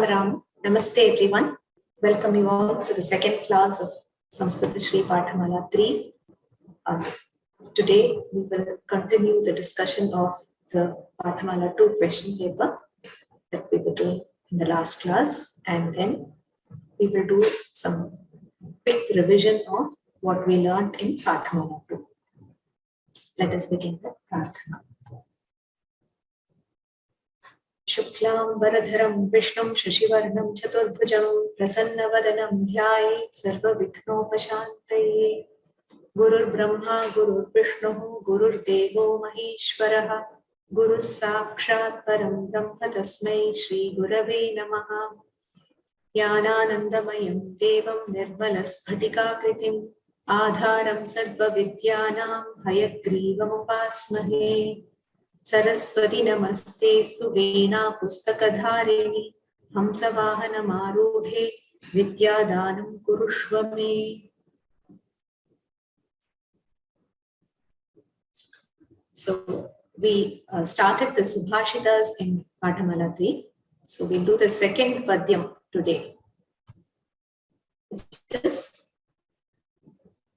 Ram Ram. Namaste everyone. Welcome you all to the second class of Sanskritasri Pathamala 3. Today we will continue the discussion of the Pathamala 2 question paper that we were doing in the last class, and then we will do some quick revision of what we learned in Pathamala 2. Let us begin with Prarthana. Shuklam Varadharam Vishnum Shashivarnam Chaturbhujam Prasanna Dhyayet Sarva Viknopashantaye. Gurur Brahma Gurur Vishnu Gurur Devo Maheshwaraha Guru Sakshat Param Brahma Tasmai Shri Gurave Namaha. Jnananandamayam Devam Nirmalaspatikakritim Adharam Sarva Vidyanam Hayagrivam Upasmahe. Saraswati Namastestu Veena Pustakadharini Hamsavahana Marudhe Vidyadanam Kurushvame. So we started the Subhashitas in Pathamala 3. So we'll do the second Padyam today, which is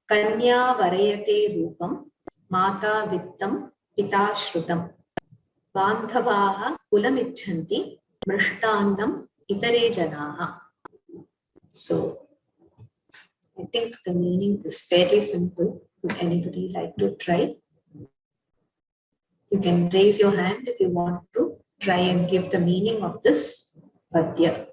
Kanya Varayate Rupam Mata Vittam Pita Shrutam Bandhavaha Kulamichanti Mrishtannam Itare Janaha. So I think the meaning is fairly simple. Would anybody like to try? You can raise your hand if you want to try and give the meaning of this Padya.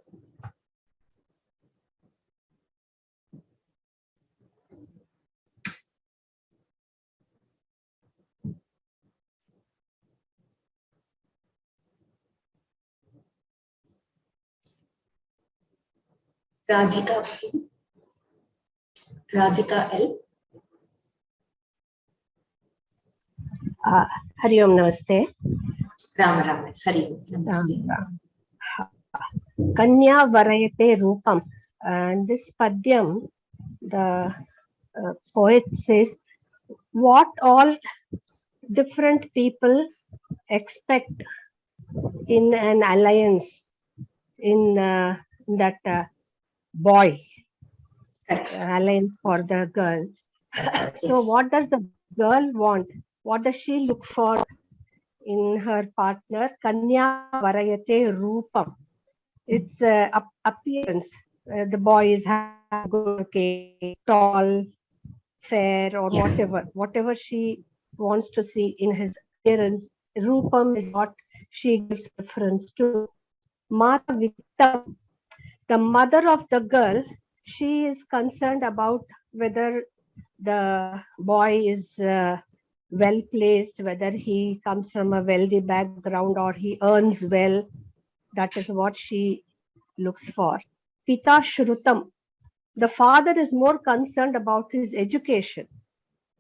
Radhika L. Hari Om Namaste. Rama Rama. Hari Om Namaste. Kanya Varayate Rupam. And this Padyam, the poet says, what all different people expect in an alliance, in that boy, alliance for the girl. So what does the girl want? What does she look for in her partner? Kanya Varayate Rupam. It's appearance. The boy is good, tall, fair, or whatever she wants to see in his appearance. Rupam is what she gives preference to. Mata Vittam, the mother of the girl, she is concerned about whether the boy is well placed, whether he comes from a wealthy background or he earns well. That is what she looks for. Pita Shrutam, the father is more concerned about his education,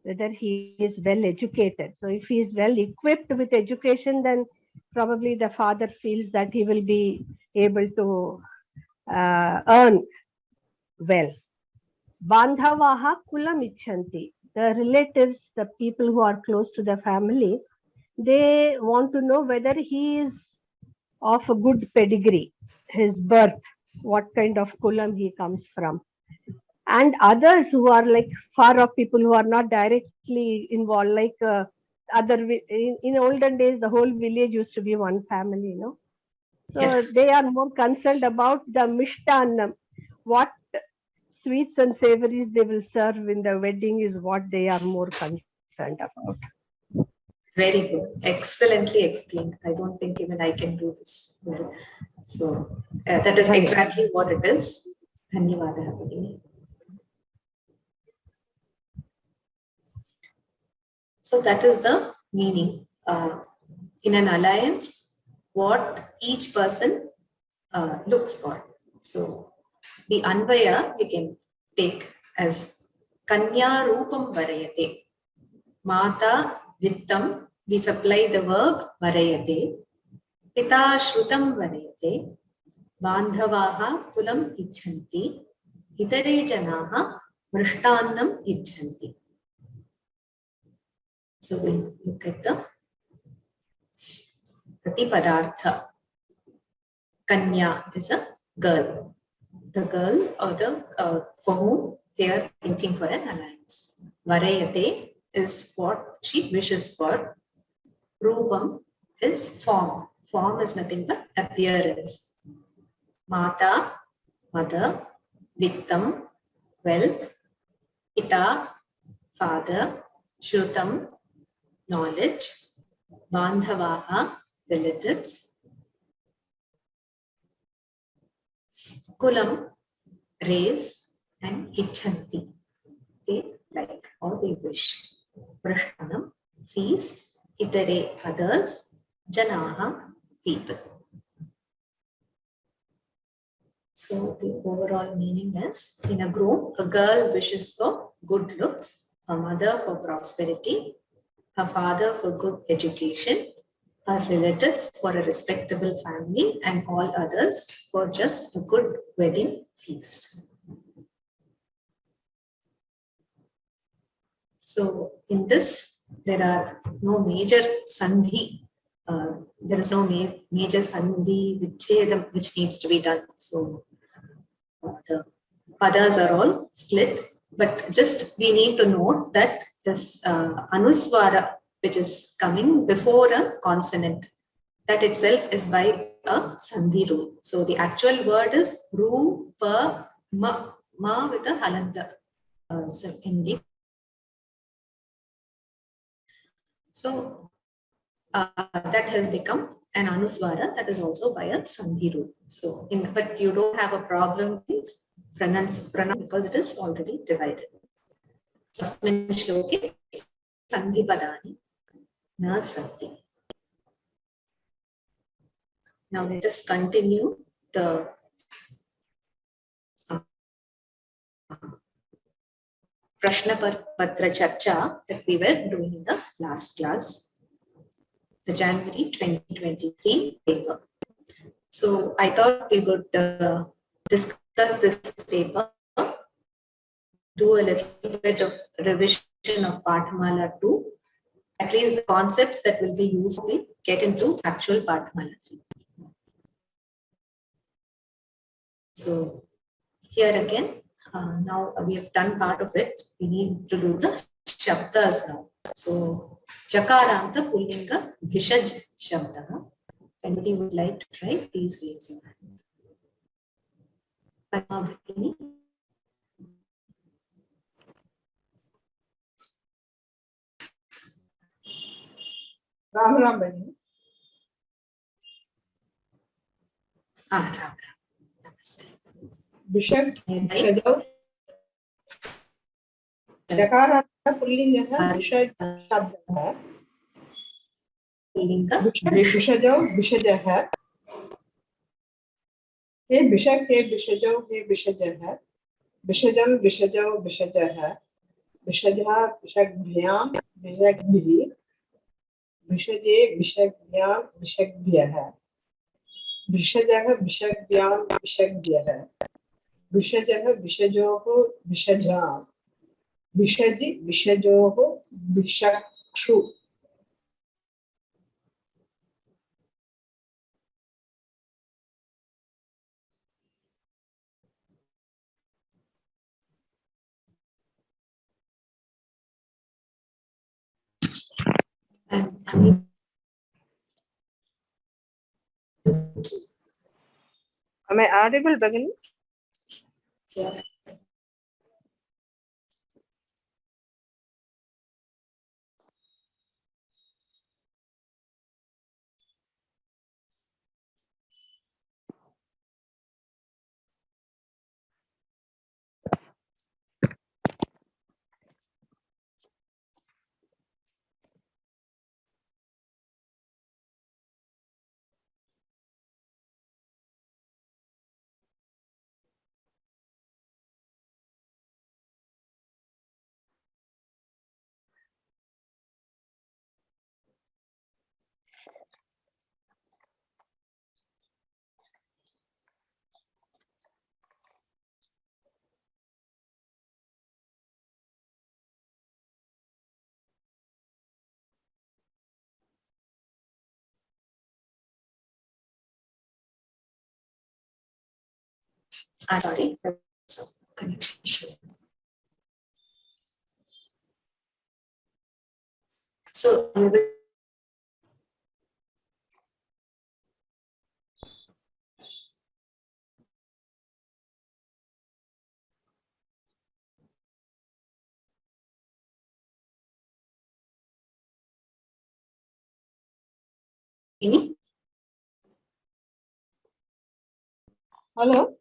whether he is well educated. So if he is well equipped with education, then probably the father feels that he will be able to earn well. Bandhavaha kulam ichanti, the relatives, the people who are close to the family, they want to know whether he is of a good pedigree, his birth, what kind of kulam he comes from. And others who are like far off people who are not directly involved, like in olden days, the whole village used to be one family, you know. So they are more concerned about the mishtannam, what sweets and savories they will serve in the wedding is what they are more concerned about. Very good. Excellently explained. I don't think even I can do this. So that is exactly what it is. Dhanyavada. So that is the meaning. In an alliance, what each person looks for. So the Anvaya we can take as Kanya Rupam Varayate. Mata Vittam, we supply the verb Varayate. Pita Shrutam Varayate. Bandhavaha Kulam Ichanti. Itare Janaha Mrishtannam Ichanti. So we'll look at the Pratipadartha. Kanya is a girl. The girl or the for whom they are looking for an alliance. Varayate is what she wishes for. Rupam is form. Form is nothing but appearance. Mata, mother. Vittam, wealth. Pita, father. Shrutam, knowledge. Bandhavaha, relatives. Kulam, race. And ichanti, they like or they wish. Prashtanam, feast. Itare, others. Janaha, people. So the overall meaning is, in a group, a girl wishes for good looks, a mother for prosperity, her father for good education, her relatives for a respectable family, and all others for just a good wedding feast. So in this, there are no major sandhi. There is no major sandhi vichedam which needs to be done. So the padas are all split, but just we need to note that this anuswara, which is coming before a consonant, that itself is by a sandhi rule. So the actual word is ru, pa, ma with a halanta ending. So that has become an anuswara, that is also by a sandhi rule. So, but you don't have a problem with pronounce because it is already divided. Asmin shloke sandhi padani na santi. Now let us continue the Prashna Patra Charcha that we were doing in the last class, the January 2023 paper. So I thought we would discuss this paper, do a little bit of revision of Pathamala 2, at least the concepts that will be used to get into actual Pathamala 3. So here again, now we have done part of it. We need to do the shabdas now. So Chakaranta Pullinga Vishaj Shabda. If anybody would like to try, please raise your hand. Padma Bhagini. Ram Ram Bani. Ram Ram. Namaste. Bishak Shajav. Chakaranta Pullinga Vishaj Shabda. Pullinga Vishajav Vishajah. He Bishak He Vishajav He Vishajah. Vishajam Vishajav Vishajah. Vishajah Vishakbhyam Vishakbhi. Vishaje Vishakbhyam Vishakbhyah. Vishajah Vishakbhyam Vishakbhyah. Vishajah Vishajoho Vishajam. Vishaji Vishajoho Vishakshu. and Am I audible, Bhagini? yeah. I'm sorry, there was some connection issue. So we will any Hello?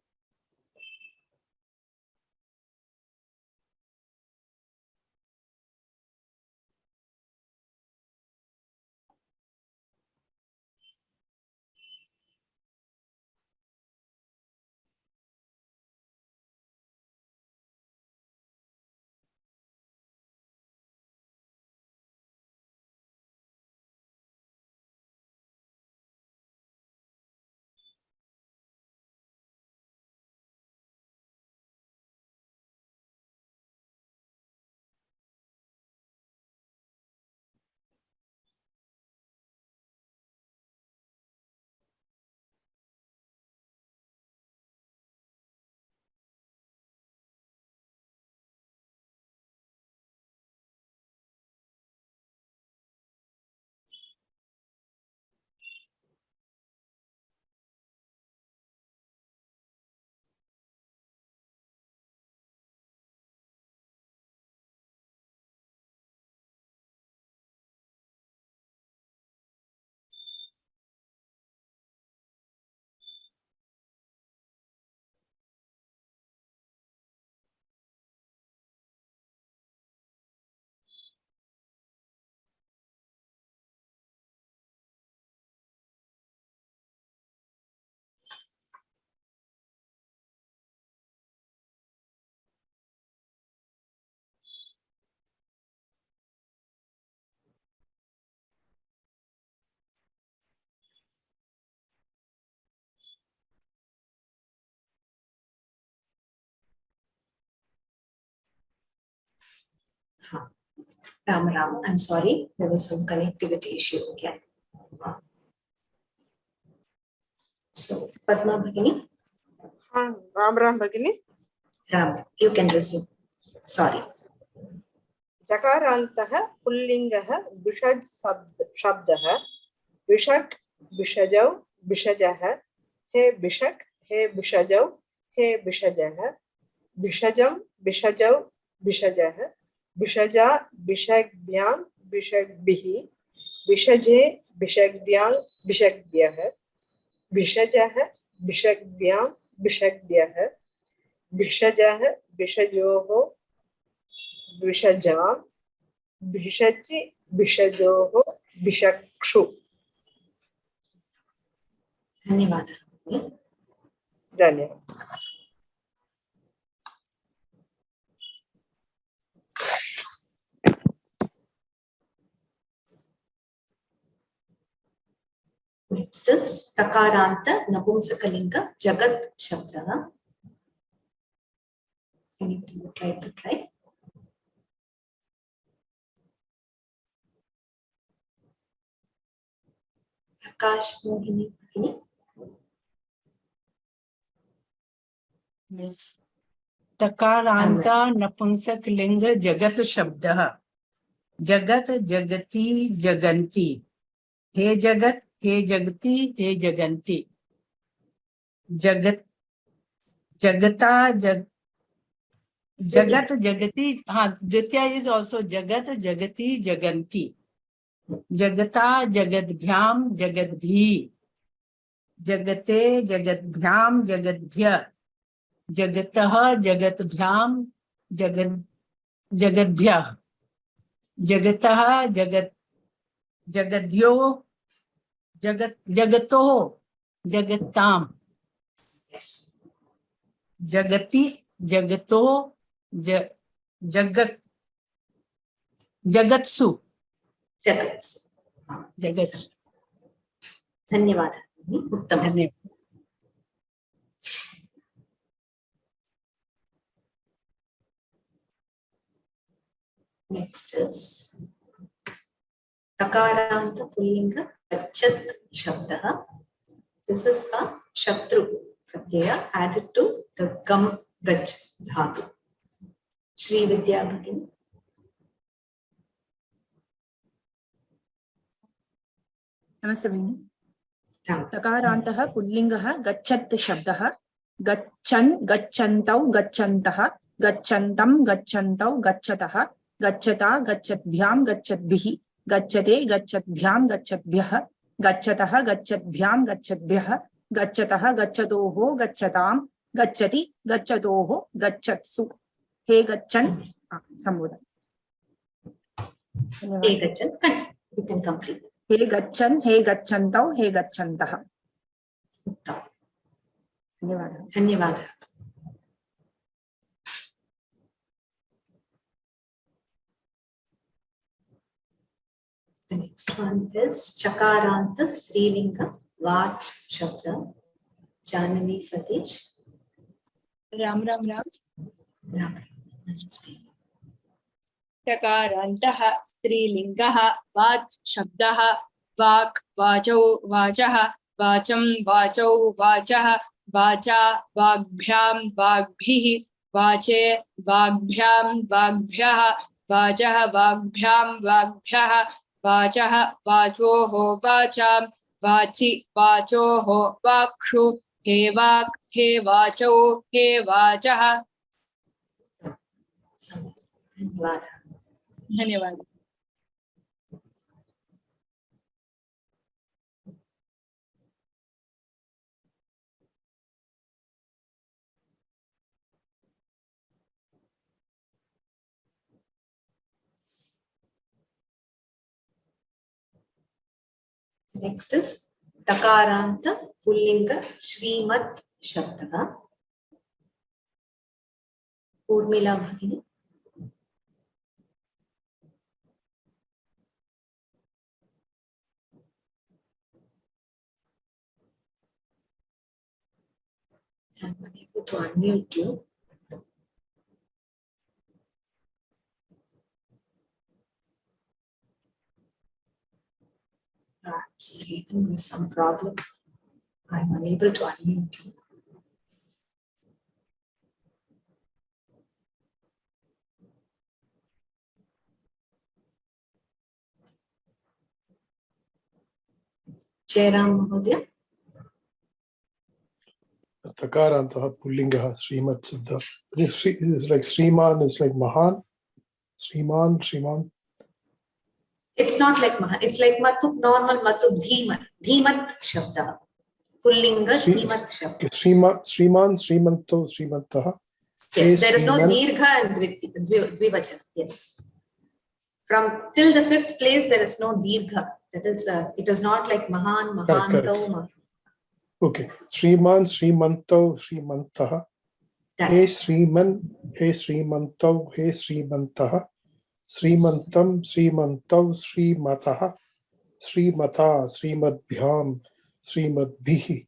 Ram, I'm sorry, there was some connectivity issue again. So Padma Bhagini, Ram Bhagini. Ram, you can resume. Sorry. जकारान्तः पुल्लिङ्गः विषज् शब्दः विषक् विषजौ विषजः हे विषक् हे विषजौ हे विषजः विषजं विषजौ विषजः विषजा विषग्भ्यां विषग्भिः विषजे विषग्भ्यां विषग्भ्यः विषजः विषग्भ्यां विषग्भ्यः विषजः विषजोः विषजा विषजि विषजोः विषक्षु. धन्यवादः. धन्यवादः. Next is Takaranta Napumsakalinga Jagat Shabda. Anybody would like to try? Akash, Mohini, Mohini. Yes. Takaranta napunsak linga jagat shabdah. Jagat jagati jaganti. He jagat, he jagati, he jaganti. Jagat jagata jagat jagati. Dvitya is also jagat jagati jaganti. Jagata jagadbhyam jagadbhi. Jagate jagadbhyam jagadbhya. Jagatah jagatbhyam jagadbhyah. Jagatah jagadyo jagato jagatam. Yes. Jagati jagato jagatsu. Jagats. Jagatsu. Dhanyavada. Uttam. Next is Takaranta Pullinga Gachat Shabda. This is a Shatru. pratyaya added to the gam gach dhatu. Shri Vidya Bhagini. नमस्ते भगिनी Ram. तकारान्तः पुल्लिङ्गः गच्छत् शब्दः गच्छन् गच्छन्तौ गच्छन्तः गच्छन्तं गच्छन्तौ गच्छतः गच्छता गच्छद्भ्यां गच्छद्भिः गच्छते गच्छद्भ्यां गच्छद्भ्यः गच्छतः गच्छद्भ्यां गच्छद्भ्यः गच्छतः गच्छतोः गच्छतां गच्छति गच्छतोः गच्छत्सु हे गच्छन् संबोधन Hey Gachan, you can complete. हे गच्छन् हे गच्छन्तौ हे गच्छन्तः धन्यवादः Dhanyavada. The next one is Chakaranta Strilinga Vach Shabda. Janavi Satish. Ram Ram Ram Ram. Namaste. टकारान्तः स्त्रीलिङ्गः वाच् शब्दः वाक् वाचौ वाचः वाचं वाचौ वाचः वाचा वाग्भ्यां वाग्भिः वाचे वाग्भ्यां वाग्भ्यः वाचः वाग्भ्यां वाग्भ्यः वाचः वाचोः वाचां वाचि वाचोः वाक्षु हे वाक् हे वाचौ हे वाचः Dhanyavada. धन्यवाद Next is Takaranta Pullinga Shrimat Shabda. Urmila Bhagini. I'm unable to unmute you. Sorry, I think there's some problem. I'm unable to unmute you. Jairam Mahodaya. Takarantah Pullingah Srimat Siddha. This is like Sriman is like Mahan. Sriman. It's not like Mahan. It's like Matub, normal Matub, Dhimat. Dhimat Shabda. Pullinga Dhimat Shabda. Sriman, Srimanto, Srimantaha. Yes, there is no Dirgha and Dvivachana. Yes. From till the fifth place, there is no Dirgha. That is, it is not like Mahan, Mahantau. Okay. Sriman, Srimanto, Srimantaha. He Sriman, He Srimanto, He Srimantaha. Srimantam, Srimantav, Srimataha, Srimata, Srimadbhyam, Srimadbhihi,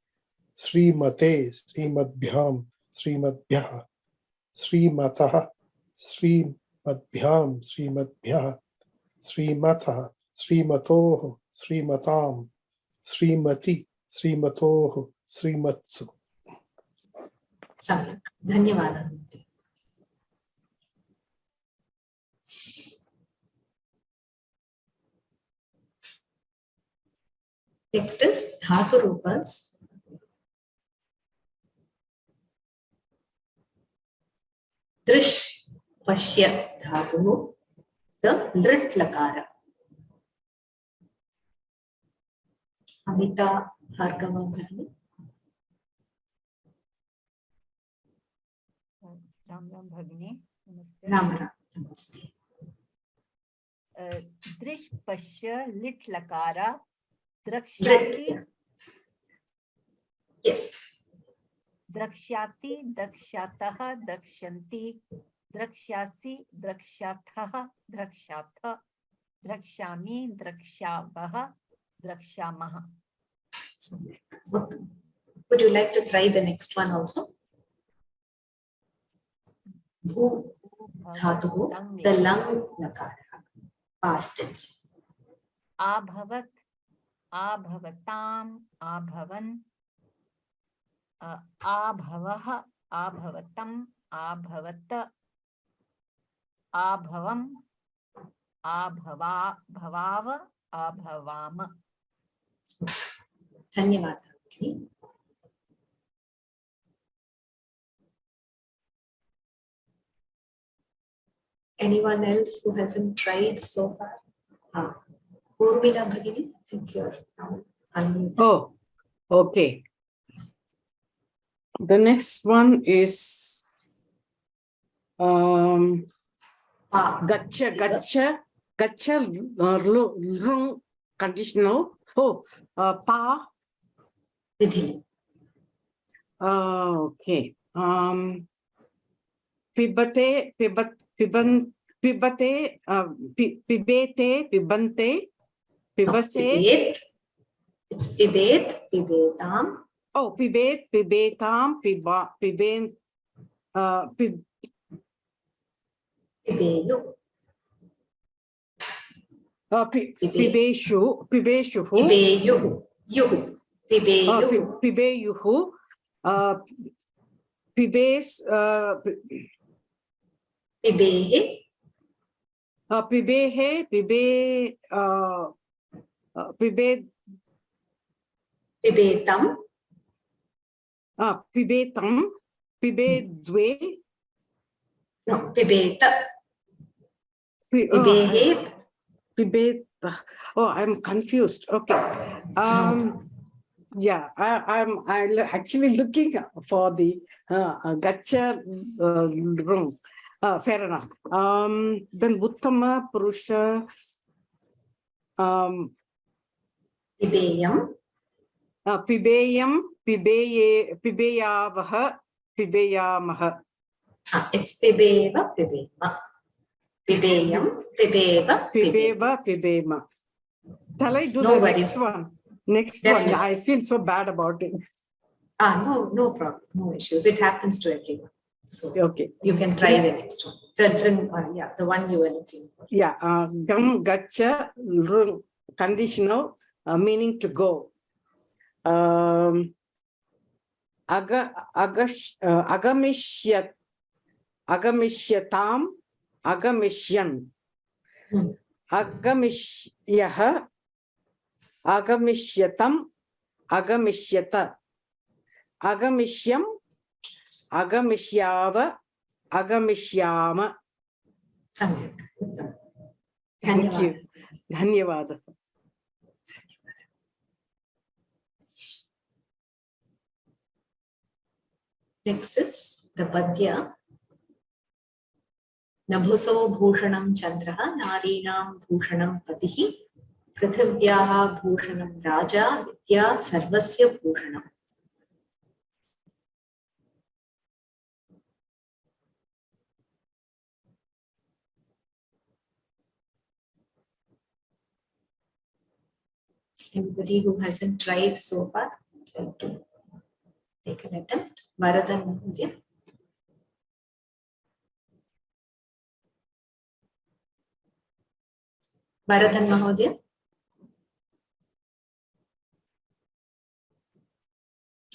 Srimate, Srimadbhyam, Srimadbhyaha, Srimataha, Srimadbhyam, Srimadbhyaha, Srimataha, Srimatoho, Srimatam, Srimati, Srimatoho, Srimatsu. Samyak. Dhanyavada. Next is Dhatu Rupas. Drish Pashya Dhatu, the Lrit Lakara. Amita Bhargava Bhagini. Ram Ram भगिनी नमस्ते Ram Ram. Namaste. दृश पश्य लिट लकारा द्रक्ष्याति Lrit. Yes. द्रक्ष्याति द्रक्ष्यातः द्रक्ष्यन्ति द्रक्ष्यासि द्रक्ष्याथः द्रक्ष्याथ द्रक्ष्यामि द्रक्ष्यावः द्रक्ष्यामः. Would you like to try the next one also? Bhu Dhatu, the Lang Lakara. Past tense. आभवत् आभवताम् आभवन् आभवः आभवतम् आभवत आभवम् आभवा भवाव आभवाम. धन्यवादः भगिनी. Anyone else who hasn't tried so far? Urmila Bhagini, I think you're now unmuted. Oh, okay. The next one is gaccha, rung, conditional. Pa. Vidhini. Okay. Pibate, pibate, pibete, pibante, pibase. Pibet. It's pibet, pibetam. Oh, pibet, pibetam, piben, Pibeyu. pibeshu, Pibeyuhu. Yuhu. Pibeyuhu. pibeyuhu, pibes, Pibehe. pibehe, pibe, Pibetam. pibetam, pibedwe. No, pibeta. Pibehe. Pibet. Oh, I'm confused. Okay. Yeah, I'm actually looking for the gaccha room. Fair enough. Then Uttama Purusha. Pibeyam. Pibeyam, pibeyavaha, pibeyamaha. It's pibeva, pibema. Pibeyam, pibeva, Pibeva, pibema. Shall I do No the worries. next one? Next Definitely. one. I feel so bad about it. No problem. No issues. It happens to everyone. So Okay. you can try the next one. The one you were looking for. Yeah. Gam, gaccha, rung, conditional, meaning to go. Agamisyatam, agamishyan. Agamishyah, agamishyatam, agamishyata. Agamishyam, agamishyava, agamishyama. Samyak. Uttam. Thank you. Dhanyavada. Next is the Padya. Nabhuso bhushanam chandraha narinam bhushanam patihi prithivyaha bhushanam raja vidya sarvasya bhushanam. Anybody who hasn't tried so far, like to take an attempt. Bharadan Mahodaya. Bharadan Mahodaya.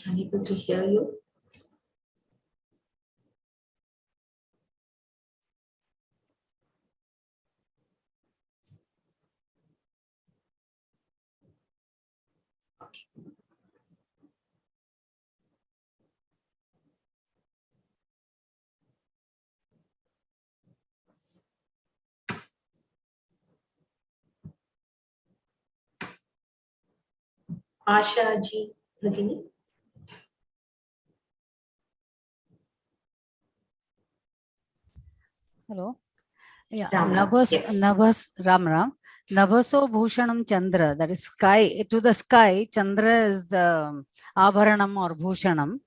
Unable to hear you. Okay. Asha ji, Bhagini. Hello. Yeah. Ram Ram, Navas, yes. Navas, Ram Ram. Navaso Bhushanam Chandra, that is sky. To the sky, Chandra is the Abharanam or Bhushanam.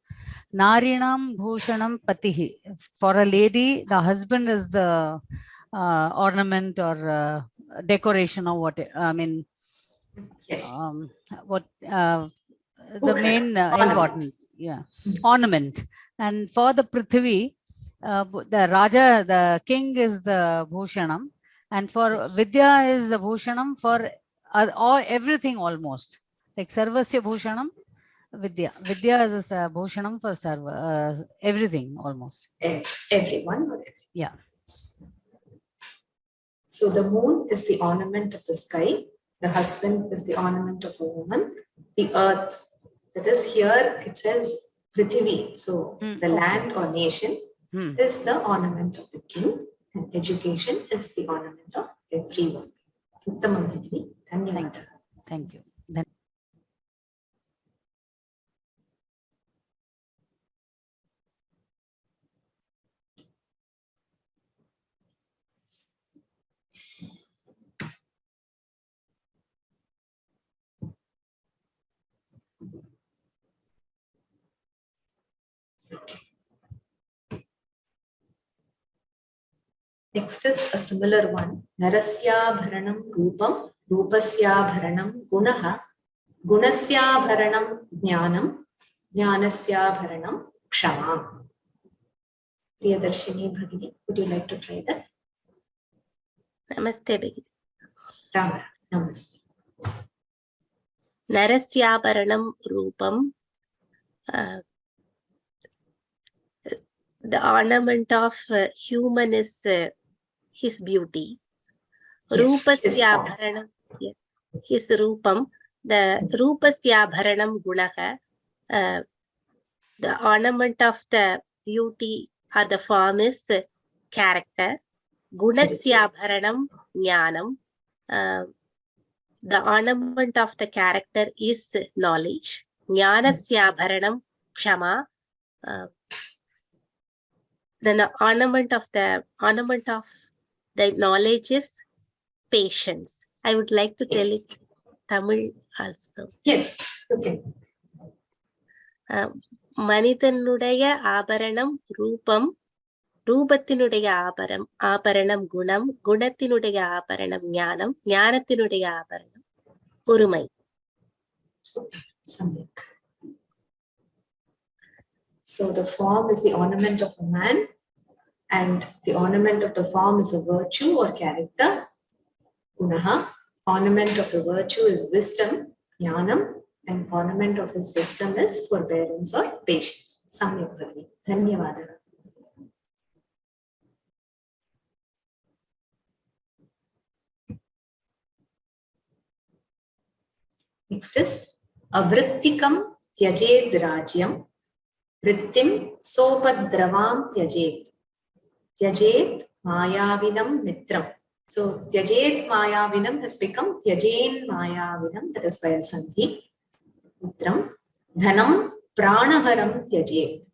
Narinam Bhushanam Patihi. For a lady, the husband is the ornament or decoration or what, I mean, Yes. what the main Ornament. important, yeah, ornament. And for the Prithvi, the Raja, the king is the Bhushanam, and for Yes. Vidya is the Bhushanam for everything almost. Like Sarvasya Bhushanam, Vidya. Vidya is a bhushanam for serva, everything almost. Everyone or everything. Yeah. So the moon is the ornament of the sky. The husband is the ornament of a woman. The earth, that is here, it says Prithvi. So the land or nation is the ornament of the king. And education is the ornament of everyone. Uttamam Bhagini. Dhanyawad. Thank you. Next is a similar one. Narasya-bharanam rupam, rupasya-bharanam gunaha, gunasya-bharanam jnanam, jnanasya-bharanam kshama. Priyadarshini Bhagini, would you like to try that? Namaste Bhagini. Rama, namaste. Narasyabaranam Rupam. The ornament of human is his beauty. Yes, Rupasya his Rupam. The Rupasya Gunaha. The ornament of the beauty or the form is character. Gunasya Jnanam. The ornament of the character is knowledge. Jnanasya Kshama. The ornament of the knowledge is patience. I would like to tell it Tamil also. Yes, okay. Manithanudaya Abaranam Rupam. Rupathinudaya Aparanam Gunam. Gunathinudaya Aparanam Jnanam. Jnanathinudaya Aparanam Urumai. Samyak. So the form is the ornament of a man, and the ornament of the form is a virtue or character. Gunaha. Ornament of the virtue is wisdom, jnanam, and ornament of his wisdom is forbearance or patience. Samyak Bhagini. Dhanyavada. Next is Avrittikam Tyajed Rajyam. Vrittim Sopadravam Tyajed. Tyajed Mayavinam Mitram. So Tyajed Mayavinam has become Tyajen Mayavinam, that is by a sandhi. Mitram. Dhanam Pranaharam Tyajed.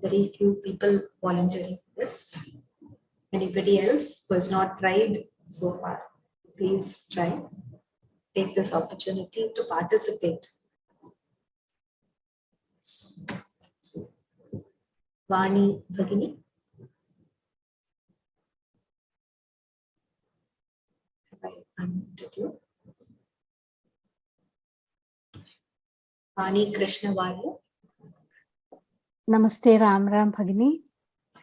Very few people volunteering this. Anybody else who has not tried so far, please try. Take this opportunity to participate. So, Vani Bhagini. Have I unmuted you? Vani Krishna Valia. Namaste Ram Bhagini.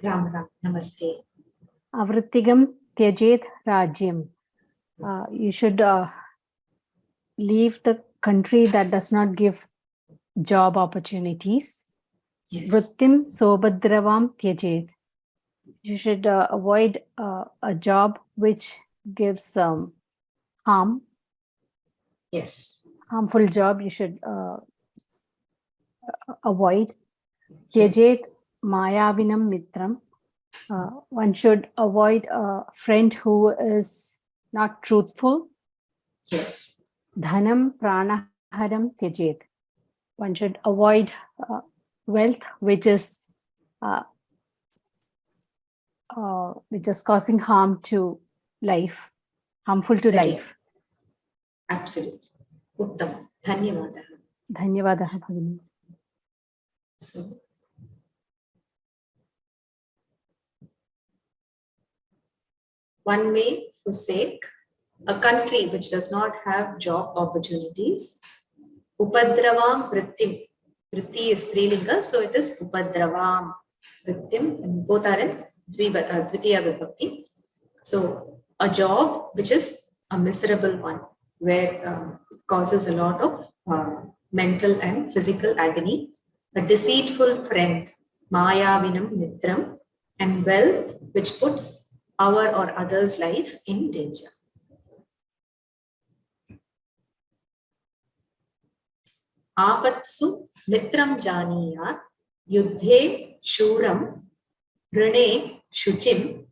Ram, namaste. Avrittigam Tyajed Rajyam. You should leave the country that does not give job opportunities. Yes. Vrittim Sobadravam Tyajed. You should avoid a job which gives harm. Yes. Harmful job you should avoid. Tyajed Mayavinam Mitram. One should avoid a friend who is not truthful. Yes. Dhanam Pranaharam Tyajed. One should avoid wealth which is causing harm to life, harmful to life. Absolutely. Uttam. Dhanyavada. Dhanyavada Bhagini. So, one may forsake a country which does not have job opportunities. Upadravam Vrittim. Vritti is Strilinga, so it is Upadravam Vrittim, and both are in Dvitiya Vibhakti. So a job which is a miserable one, where it causes a lot of mental and physical agony, a deceitful friend, Mayavinam Mitram, and wealth which puts our or others' life in danger. Apatsu Mitram Janiyat, Yuddhe Shuram, Rane Shuchim,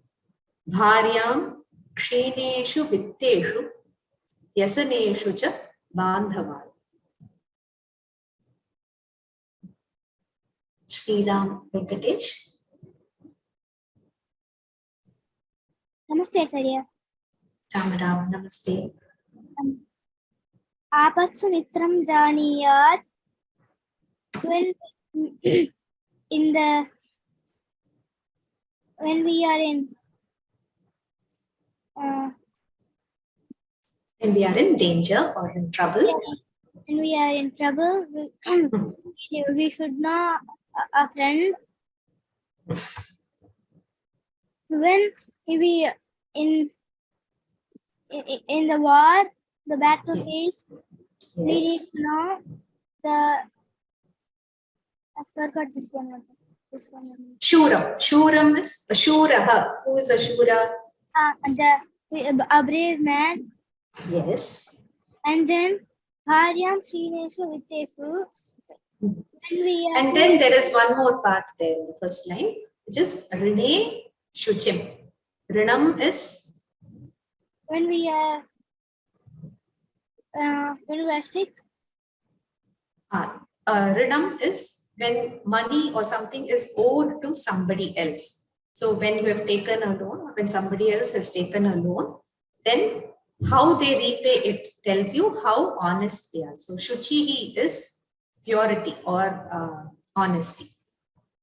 Bharyam Kshineshu Vitteshu, Yasaneshu cha Bandhavan. Shri Ram Venkatesh. Namaste, Acharya. Ram Namaste. Apatsu Mitram Janiyat. When we are in danger or in trouble. When we are in trouble, we should know a friend. When we in the war, the battlefield, we need to know the. I forgot this one. Shuram. Shuram is Ashuraha. Who is Ashura? A brave man. Yes. And then Bharyam Srineshu Vitteshu. And then there is one more part there in the first line, which is Rine Shuchim. Rinam is when we are sick. Rinam is when money or something is owed to somebody else. So when you have taken a loan, when somebody else has taken a loan, then how they repay it tells you how honest they are. So Shuchihi is purity or honesty.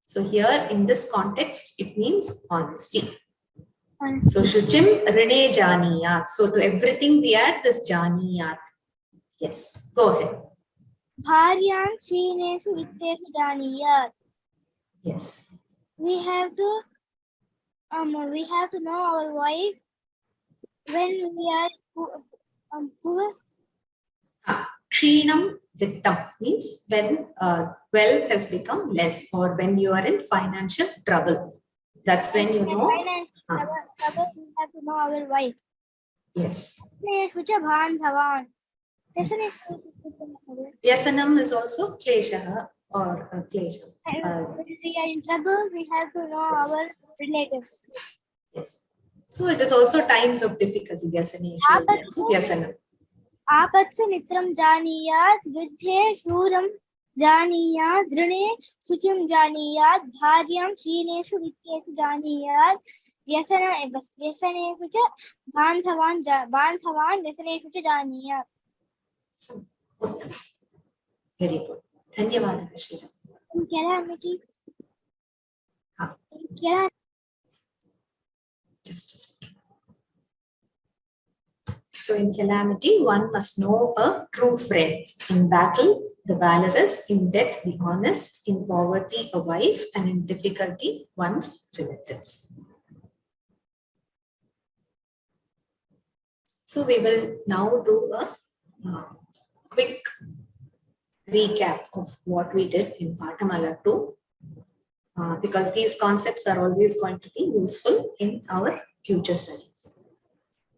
So here in this context, it means honesty. So Shuchim Rine Janiyat. So to everything we add this Janiyat. Yes, go ahead. Bharyam Srineshu Vitteshu Janiyat. Yes. We have to know our wife when we are poor. Kshinam Vittam means when wealth has become less or when you are in financial trouble. That's when you know. Financial trouble, we have to know our wife. Yes. Vyasanam is also klesha or klesha. When we are in trouble, we have to know our relatives. Yes. So it is also times of difficulty. Vyasaneshu. So Vyasanam. Apatsu Nitram Janiyat, Vidhe Shuram Janiyat, Drine Suchim Janiyat, Bharyam Srineshu Vitteshu Janiyat, Vyasaneshu cha Bandhavan Vyasaneshu cha Janiyat. Very good. Dhanyawad, Shri. In calamity. Just a second. So in calamity, one must know a true friend. In battle, the valorous. In death, the honest. In poverty, a wife. And in difficulty, one's relatives. So we will now do a quick recap of what we did in Pathamala 2. Because these concepts are always going to be useful in our future studies.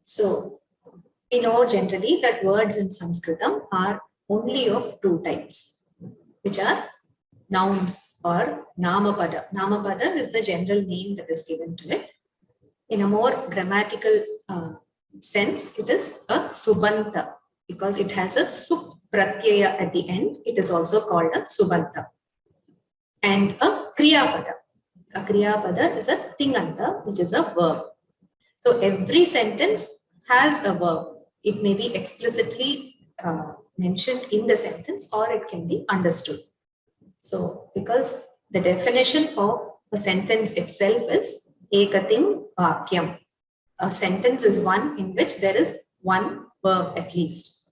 So we know generally that words in Sanskritam are only of two types, which are nouns or namapada. Namapada is the general name that is given to it. In a more grammatical sense, it is a subanta because it has a sup pratyaya at the end. It is also called a subanta. And a kriyapada. A kriyapada is a tinganta, which is a verb. So every sentence has a verb. It may be explicitly mentioned in the sentence or it can be understood. So because the definition of a sentence itself is ekating vakyam. A sentence is one in which there is one verb at least.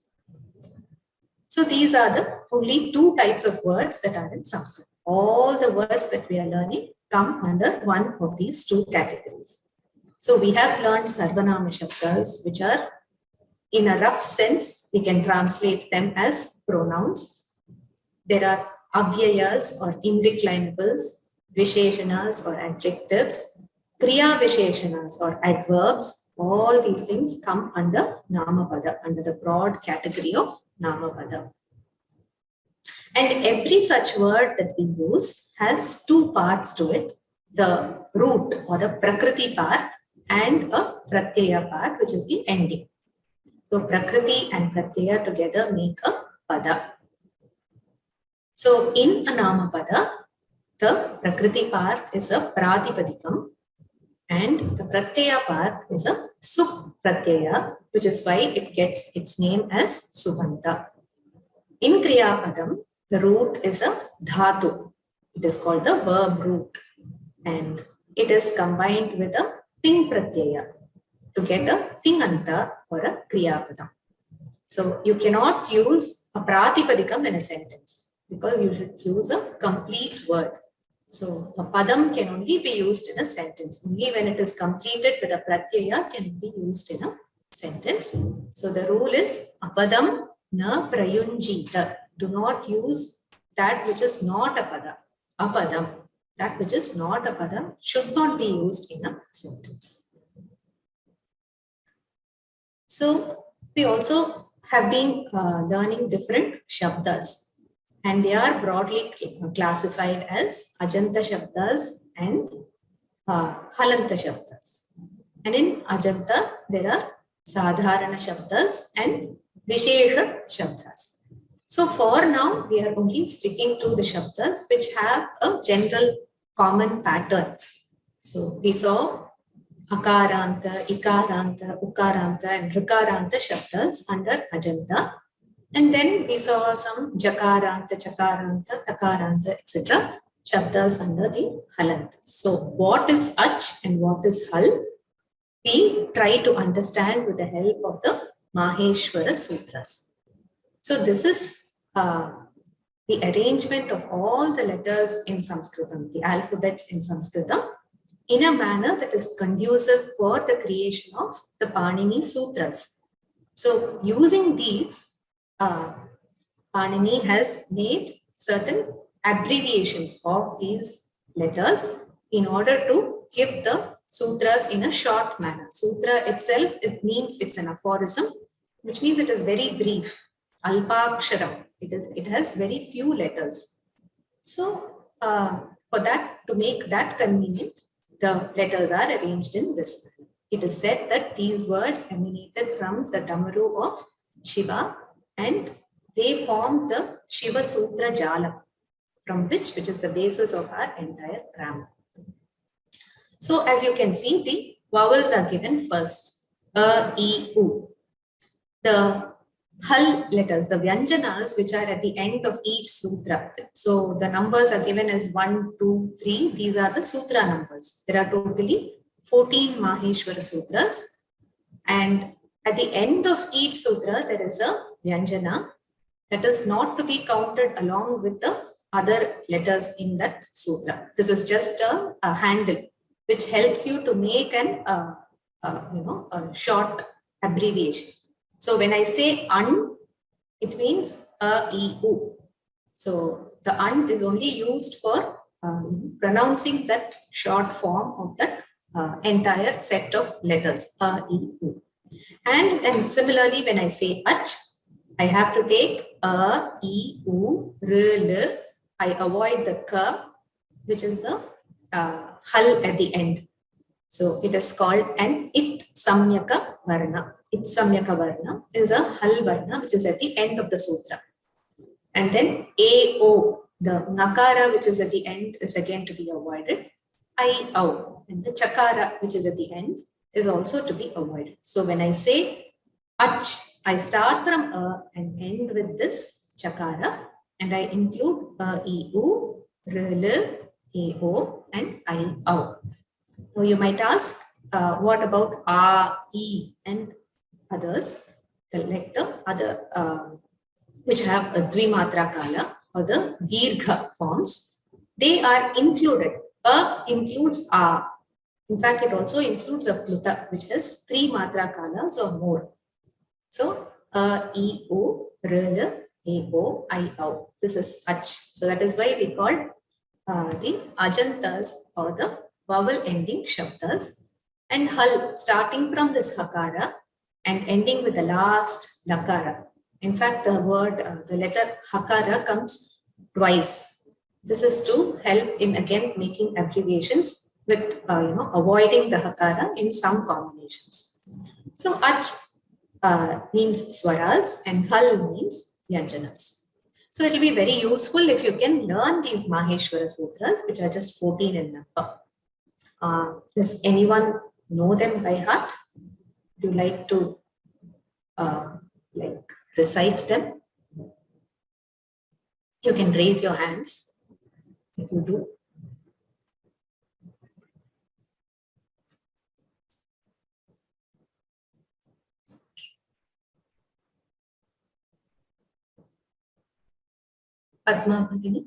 So these are the only two types of words that are in Sanskrit. All the words that we are learning come under one of these two categories. So we have learned Sarvanama Shabdas, which are, in a rough sense, we can translate them as pronouns. There are avyayas or indeclinables, visheshanas or adjectives, kriya visheshanas or adverbs. All these things come under Namapada, under the broad category of Namapada. And every such word that we use has two parts to it, the root or the prakriti part and a pratyaya part, which is the ending. So prakriti and pratyaya together make a pada. So in a Namapada, the prakriti part is a pratipadikam and the pratyaya part is a supratyaya, which is why it gets its name as Subhanta. In Kriyapadam, the root is a dhatu. It is called the verb root and it is combined with a ting pratyaya to get a tinganta or a Kriyapadam. So you cannot use a pratipadikam in a sentence because you should use a complete word. So a padam can only be used in a sentence. Only when it is completed with a pratyaya can be used in a sentence. So the rule is apadam na prayunjita. Do not use that which is not a pada. Apadam. That which is not a pada should not be used in a sentence. So we also have been learning different shabdas and they are broadly classified as Ajanta shabdas and Halanta shabdas. And in Ajanta, there are Sadharana shabdas and Vishesha shabdas. So for now, we are only sticking to the shabdas which have a general common pattern. So we saw Akaranta, Ikaranta, Ukaranta and Rikaranta shabdas under Ajanta. And then we saw some Jakaranta, Chakaranta, Takaranta, etc. shabdas under the Halanta. So what is Ach and what is Hal? We try to understand with the help of the Maheshwara Sutras. So this is the arrangement of all the letters in Sanskritam, the alphabets in Sanskritam, in a manner that is conducive for the creation of the Panini Sutras. So using these, Panini has made certain abbreviations of these letters in order to give the sutras in a short manner. Sutra itself, it means it's an aphorism, which means it is very brief. Alpaksharam. It has very few letters. So for that, to make that convenient, the letters are arranged in this manner. It is said that these words emanated from the Damaru of Shiva and they form the Shiva Sutra Jala, from which is the basis of our entire grammar. So as you can see, the vowels are given first. A, E, U. The Hal letters, the Vyanjanas, which are at the end of each sutra. So the numbers are given as 1, 2, 3. These are the sutra numbers. There are totally 14 Maheshwara Sutras. And at the end of each sutra, there is a Vyanjana that is not to be counted along with the other letters in that sutra. This is just a handle which helps you to make a short abbreviation. So when I say an, it means a, e, u. So the an is only used for pronouncing that short form of that entire set of letters, a, e, u. And similarly, when I say ach, I have to take a, e, u, r, l. I avoid the ka, which is the hal at the end. So it is called an it samyaka varna. It samyaka varna is a hal varna, which is at the end of the sutra. And then A-O, the nakara, which is at the end, is again to be avoided. I-O, and the chakara, which is at the end, is also to be avoided. So when I say ach, I start from a and end with this chakara, and I include a, e, u, r, l, a, o, and I-O. Now you might ask, what about a, e, and others, like the other, which have a Dvimatra Kala or the Dirgha forms, they are included. A includes A. In fact, it also includes a Pluta, which has 3 Matra Kalas or more. So, A, E, O, R, L, A, O, I, O. This is Ach. So, that is why we call the Ajantas or the vowel ending Shabdas. And Hal, starting from this Hakara and ending with the last Lakara. In fact, the word, the letter Hakara comes twice. This is to help in again making abbreviations with avoiding the Hakara in some combinations. So Ach means Swaras and Hal means Yanjanas. So it will be very useful if you can learn these Maheshwara Sutras, which are just 14 in number. Does anyone know them by heart? Do you like to recite them? You can raise your hands if you do. Padma Bhagini.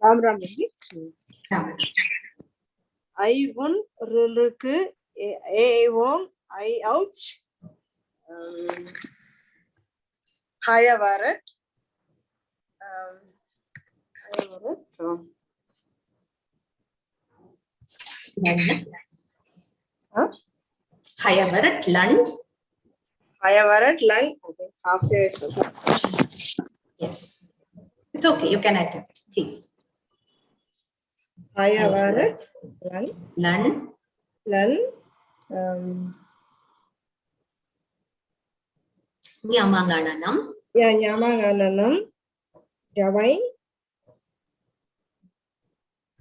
Ram Ram. Ram. I won Ruluku A won I ouch Hayavarat Hayavarat Lund. Hayavarat Lund. Okay, halfway. Yes. It's okay, you can attempt, please. Hayavarat Lund. Lund. Lund. Nyamangananam. Yeah, Nyamangananam. Javai.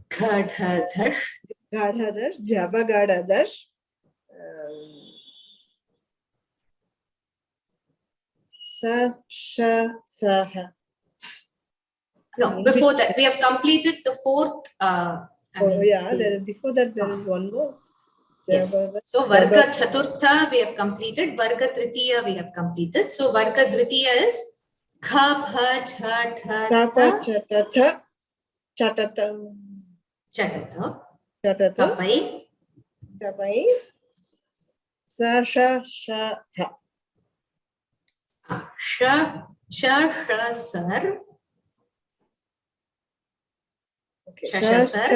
Gadhadash. Gadhadash. Jabagadadash. Saha. No, before that, we have completed the fourth. Before that, there is one more. Yes. So, Varga Chaturtha we have completed, Varga Tritiya we have completed. So, Varga Dvitiya is Kha, Bha, Cha, Tha, Chatata. Kapai. Sa, Sha, Sha, Ha. Sha, Sha, Sar. Okay. Shashasar.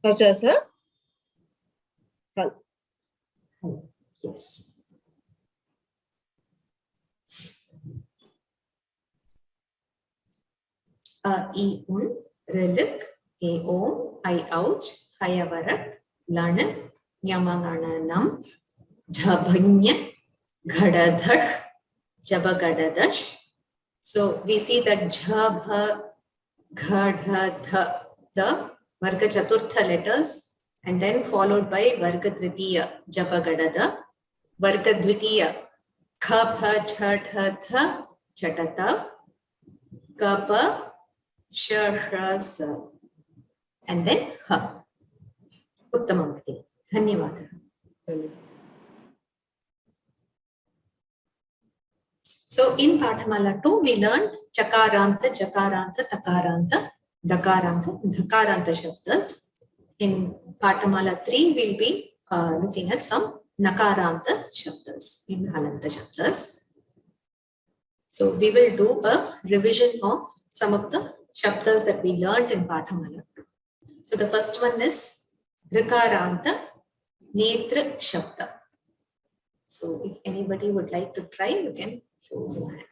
Shashasar. Yes. E un, Relik, E om, I ouch, Hayavarat, Lana, Nyamangananam, Jabanya, Gadadash, Jabagadadash. So we see that Jabha, Gadadha, the Varga Chaturtha letters, and then followed by Varga Tritiya, Jabagadada, Varga Dvitiya, Kha, Cha, Tha, Chatata, Kapa, Sha, Sa, and then Ha. Uttamamati. Dhanyavada. So in Pathamala 2, we learned Chakaranta, Jakaranta, Takaranta, Dakaranta, Dhakaranta Shabdas. In Pathamala 3, we'll be looking at some Nakaranta Shabdas, in Halanta Shabdas. So we will do a revision of some of the Shabdas that we learned in Pathamala 2. So the first one is Rikaranta Netra Shabda. So if anybody would like to try, you can raise your hand.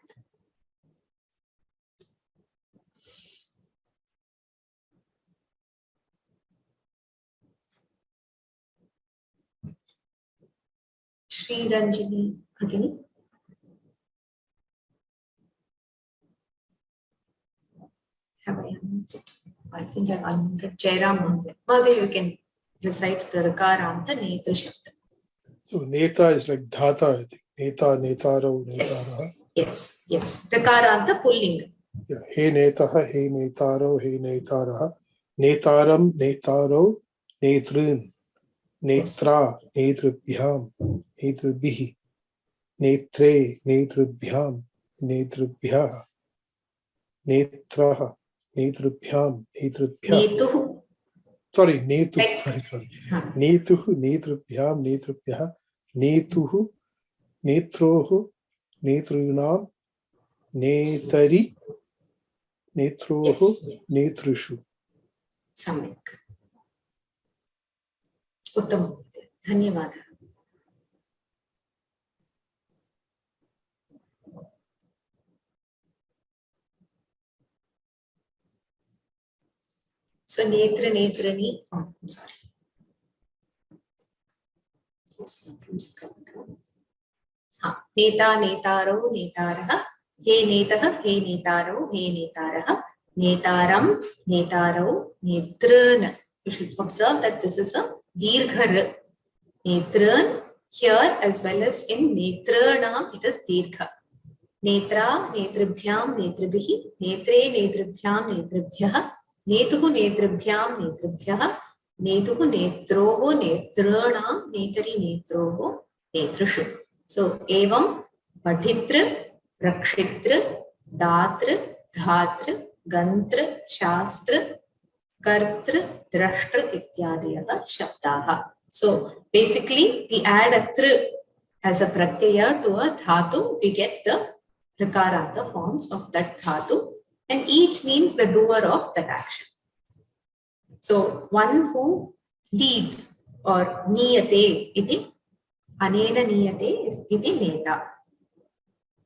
Sri Ranjini Bhagini. Have I unmuted? I think I've unmuted Jairam Mahadev. Mahadev, you can recite the Rikaranta Netra Shabda. So Neta is like Dhata, I think. Neta, Netaro, Netara. Yes. Rikaranta Pullinga. Yeah. He Netaha, He Netaro, He Netaraha. Netaram, Netaro, Netrin. Netra, netrubhyam, netrubhihi. Netre, netrubhyam, netrubhyah. Netraha, netrubhyam, netrubhyah. Netuhu. Sorry, netu. Like- Sorry. Netuhu, netrubhyam, netrubhyah. Netuhu, netrohu, netrunam, netari, netrohu, Yes. netrushu. सम्यक् उत्तमं धन्यवादः So netra netrani, oh, I'm sorry. नेता नेतारो नेतारः हे नेतः हे नेतारो हे नेतारः नेतारं नेतारो नेतॄन्. You should observe that this is a dirgha r. Netrun here as well as in netrunam it is dirgha. Netra netribhyam netribhihi netre netribhyam netribhyah netuhu netribhyam netribhyah netuhu netroho netrunam netari netroho netrushu. So evam padhitra rakshitra datra dhatra gantra shastra kartra drashtra ityadiyah shabdaha. So basically we add a tr as a pratyaya to a dhatu, we get the prakaranta forms of that dhatu, and each means the doer of that action. So one who leads or niyate iti anena niyate is iti neta.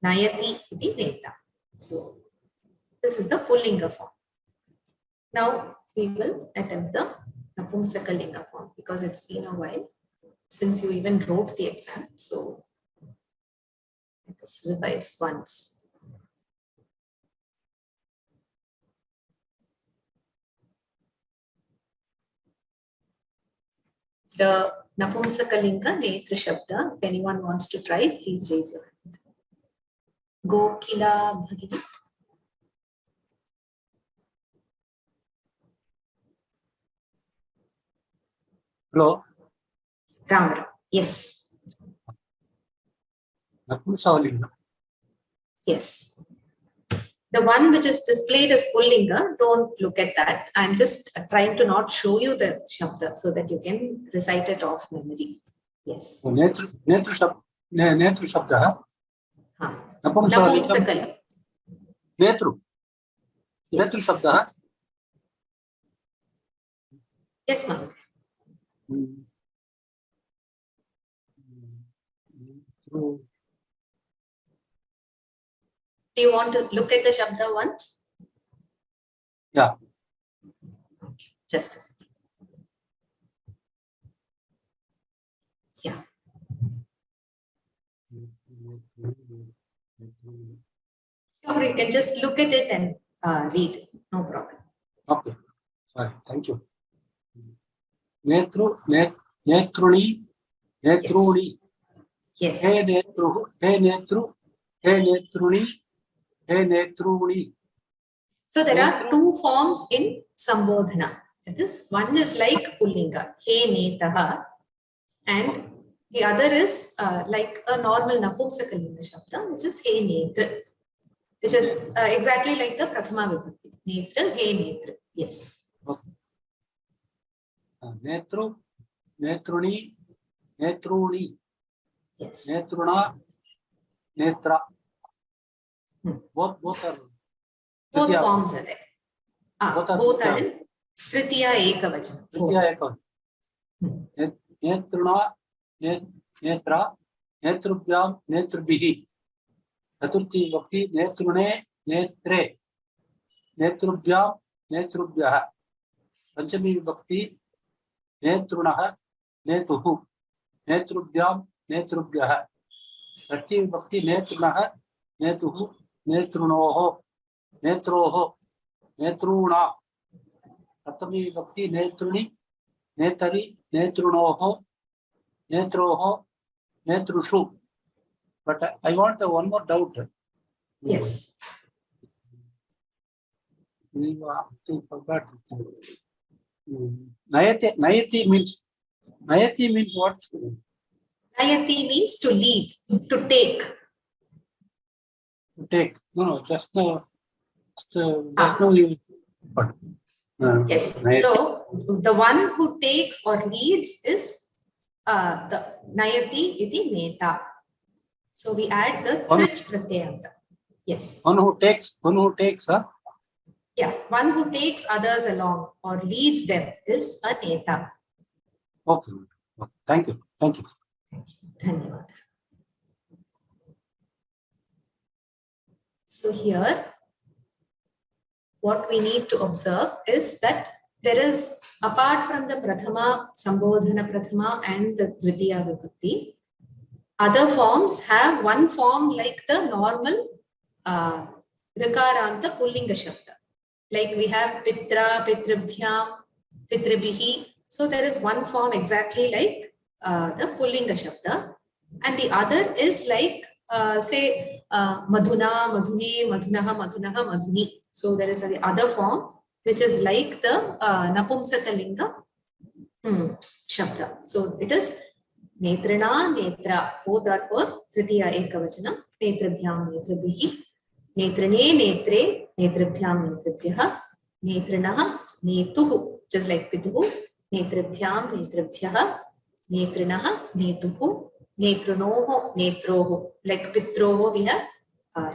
Nayati iti neta. So this is the pullinga form. Now we will attempt the napumsakalinga form because it's been a while since you even wrote the exam. So let us revise once. The napumsakalinga netra shabda, if anyone wants to try, please raise your hand. Gokila Bhagini. Hello. Ram. Yes. Napumsakalinga. Yes. The one which is displayed as pullinga, don't look at that. I'm just trying to not show you the shabda so that you can recite it off memory. Yes. Netru shabda. Napumsakalinga. Netru. Yes. Netru shabda. Yes, ma'am. Do you want to look at the shabda once? Yeah. Okay, just a second. Yeah. Or you can just look at it and read. No problem. Okay. Sorry. Thank you. Netruni. Yes. He netru. He netruni. He netruni. So there are two forms in Sambodhana. That is, one is like pullinga, he netaha, and the other is like a normal napumsakalinga shabda, which is he netra, which is exactly like the prathama vibhakti. Netra, he netra. Yes. Netru, netruni, netruni. Yes. Netruna, netra. Both are. Both forms are there. Both are in Tritiya Ekavachana. Tritiya Ekavachana. Netruna, netra, netrubhyam, netrubhihi. Chaturthi vibhakti, netrune, netre. Netrubhyam, netrubhyah. Panchami vibhakti, netrunah, netuhu. Netrubhyam, netrubhyah. Shashthi vibhakti, netrunah, netuhu, netrunoho. Netroho, netruna. Saptami vibhakti, netruni, netari, netrunoho, netroho, netrushu. But I want one more doubt. Yes. Nayati means Nayati means what? Nayati means to lead, to take. To take. No, just now you. What? Yes. Nayati. So the one who takes or leads is the Nayati iti neta. So we add the trich pratyayanta. Yes. One who takes, huh? Yeah, one who takes others along or leads them is a neta. Okay. Thank you. Dhanyavad. So here, what we need to observe is that there is, apart from the Prathama, Sambodhana Prathama and the Dvitiya Vibhakti, other forms have one form like the normal Rikaranta Pullinga Shabda. Like we have Pitra, Pitribhyam, Pitribihi. So there is one form exactly like the Pullinga Shabda. And the other is like, say, Madhuna, Madhune, Madhunaha, Madhunaha, Madhuni. So there is the other form, which is like the Napumsakalinga Shabda. So it is Netrana, Netra. Both are for Tritiya Ekavachana. Netrabhyam, Netrabhihi. Netrane, Netre, Netrabhyam, Netrabhyaha. Netranaha, Netuhu. Just like Pituhu. Netrabhyam, Netrabhyaha. Netranaha, Netuhu. Netranoho, Netroho. Like Pitroho, we have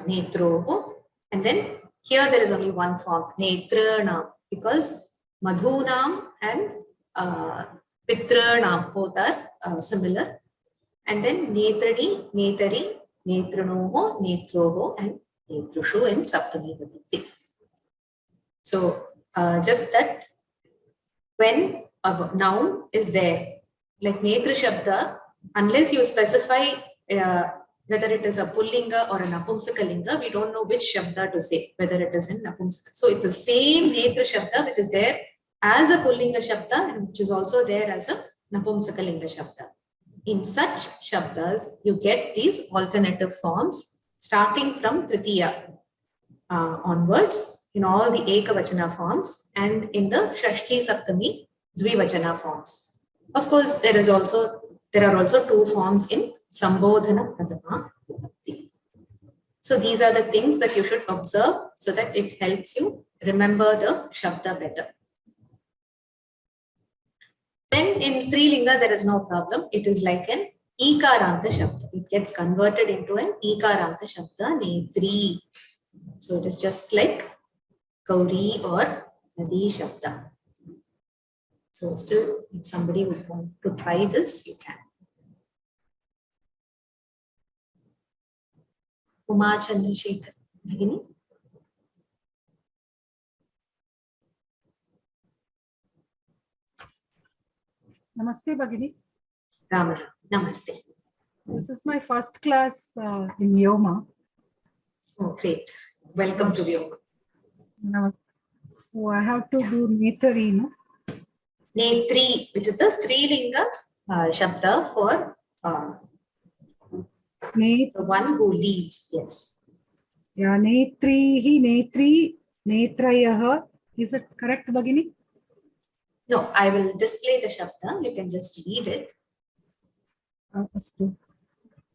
Netroho. And then here there is only one form, Netranam, because Madhunam and Pitranam both are similar. And then Netrani, Netari, Netranoho, Netroho, and Netrushu in Saptami Vibhakti. So just that when a noun is there, like Netra Shabda, unless you specify whether it is a Pullinga or a Napumsakalinga, we don't know which Shabda to say, whether it is in Napumsaka. So it's the same Netra Shabda which is there as a Pullinga Shabda and which is also there as a Napumsakalinga Shabda. In such Shabdas, you get these alternative forms starting from Tritiya onwards in all the Ekavachana forms and in the Shashti Saptami Dvivachana forms. Of course, there are also two forms in Sambodhana Prathama Vibhakti. So these are the things that you should observe so that it helps you remember the Shabda better. Then in Strilinga, there is no problem. It is like an Ikaranta Shabda. It gets converted into an Ikaranta Shabda, Netri. So it is just like Gauri or Nadi Shabda. So still, if somebody would want to try this, you can. Uma Chandrasekhar, Bhagini. Namaste, Bhagini. Rama, namaste. This is my first class in Vyoma. Oh, great. Welcome to Vyoma. Namaste. So I have to do Netari, no? Netri, which is the Strilinga Shabda for the one who leads. Yes. Yeah, Netrihi, Netri, Netrayaha. Is it correct, Bhagini? No, I will display the Shabda. You can just read it.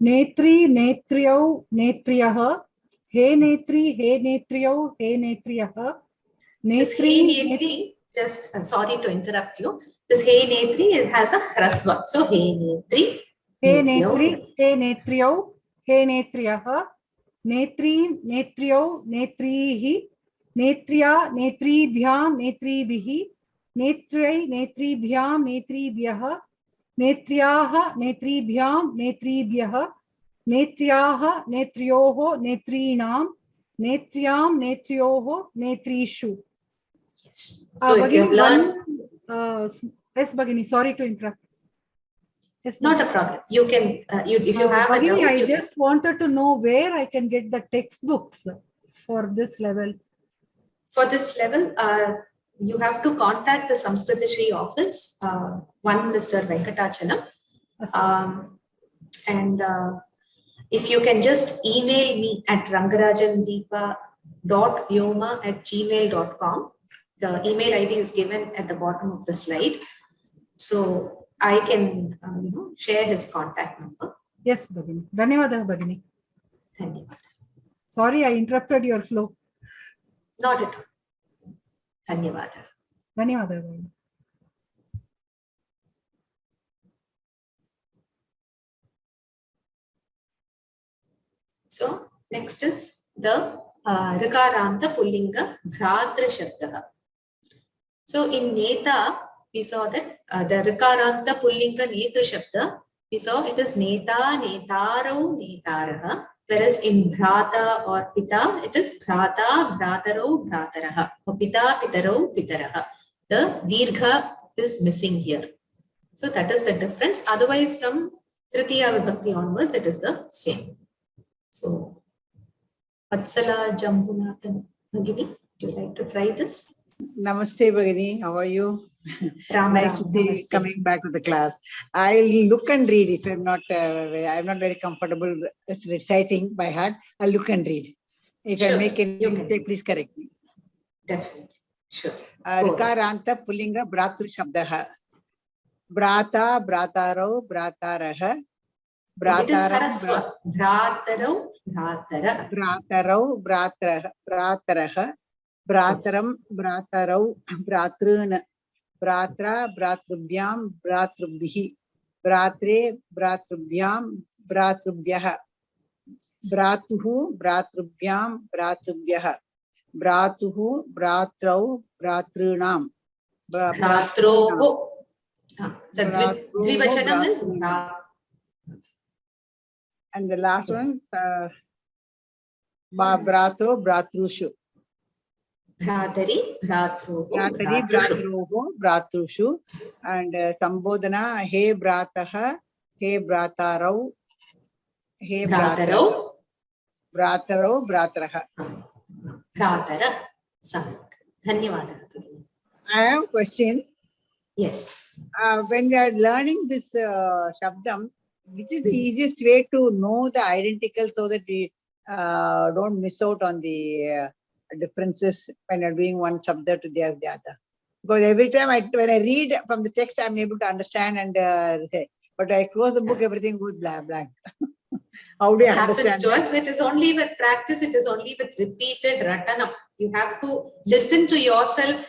Netri, Netriyo, Netriyaha. He Netri, He Netriyo, He Netriyaha. This He Netri, just sorry to interrupt you. This He Netri has a hrasva. So He Netri. He Netri, He Netriyo, He Netriyaha. Netri, Netriyo, Netrihi. Netriya, Netribhyam, Netribihi. Netrai, Netribhyam, Netribhyaha. Netryaha, Netribhyam, Netribhyaha. Netryaha, Netryoho, Netrinam. Netryam, Netryoho, Netrishu. Yes. So if you have learned. Yes, Bhagini, sorry to interrupt. Yes, not a problem. You can, if you have Bhagini, a doubt, I just wanted to know where I can get the textbooks for this level. For this level, you have to contact the Samskritasri office, one Mr. Venkatachanam. And if you can just email me at rangarajandeepa.vyoma@gmail.com. The email ID is given at the bottom of the slide. So I can share his contact number. Yes, Bhagini. Dhanyavadah, Bhagini. Dhanyavad. Sorry, I interrupted your flow. Not at all. Dhanyavad. Dhanyavadah, Bhagini. So next is the Rikaranta Pullinga Bhratra Shabda. So in Neta, we saw that the Rikaranta Pullinga Netra Shabda, we saw it is Neta, Netaro, Netaraha. Whereas in Bhrata or Pita, it is Bhrata, Bhrataro, Bhrataraha. Or Pita, Pitaro, Pitaraha. The Dirgha is missing here. So that is the difference. Otherwise, from Tritiya Vibhakti onwards, it is the same. So, Vatsala Jambunathan Bhagini, would you like to try this? Namaste, Bhagini. How are you? Ram, nice Ram, to see namaste. you coming back to the class. I'll look and read if I'm not very comfortable reciting by heart. I'll look and read. If I make any mistake, please correct me. Definitely. Sure. Rikaranta Pullinga Bhratru Shabdaha. Bhrata, Bhrataro, Bhrataraha. It is Haraswa. Bhrataro, Bhratara. Bhrataro, Bhrataraha. Bhrataram, Bhratarau, Bhratruna. Bhratra, Bhratrubhyam, Bhratrubhihi. Bhratre, Bhratrubhyam, Bhratrubhyaha. Bhratuhu, Bhratrubhyam, Bhratrubhyaha. Bhratuhu, Bhratrau, Bhratrunam. Bhratroho. The Dvivachanam is Bhrat. And the last one, Bhrato, Bhratrushu. Bhratari, Bhratroho, Bhratari, Bhratroho, Bhratrushu. And Sambodhana, He Bhrataha, He Bhratarau, He Bhratarau, Bhratarau, Bhrataraha. Bhratara, Samyak. Dhanyavadah. I have a question. Yes. When we are learning this Shabdam, which is the easiest way to know the identical so that we don't miss out on the differences when you're doing one Shabda to the other? Because every time when I read from the text, I'm able to understand and say, but I close the book, everything goes blank. How do you understand? Happens to us. It is only with practice. It is only with repeated ratanam. You have to listen to yourself,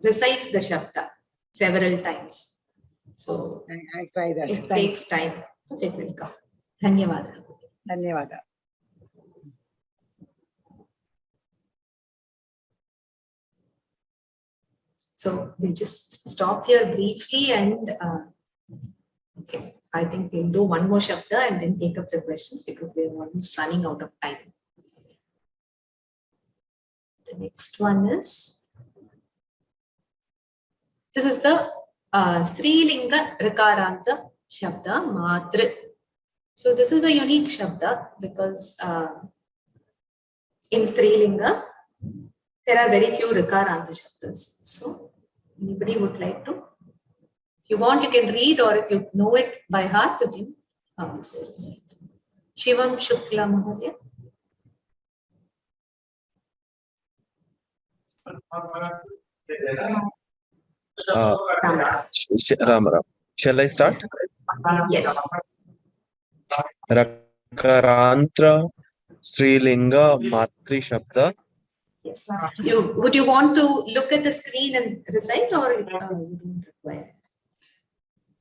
recite the Shabda several times. So I try that. It takes time, but it will come. Dhanyavada. Dhanyavada. So we'll just stop here briefly and okay. I think we'll do one more Shabda and then take up the questions because we're almost running out of time. The next one is, this is the Strilinga Rikaranta Shabda Matra. So this is a unique Shabda because in Strilinga, there are very few Rikaranta Shabdas. So anybody would like to? If you want, you can read, or if you know it by heart, you can also recite. Shivam Shukla Mahodaya. Ram Ram. Shall I start? Yes. Rakarantra Strilinga Matri Shabda. Yes. Would you want to look at the screen and recite, or you don't require?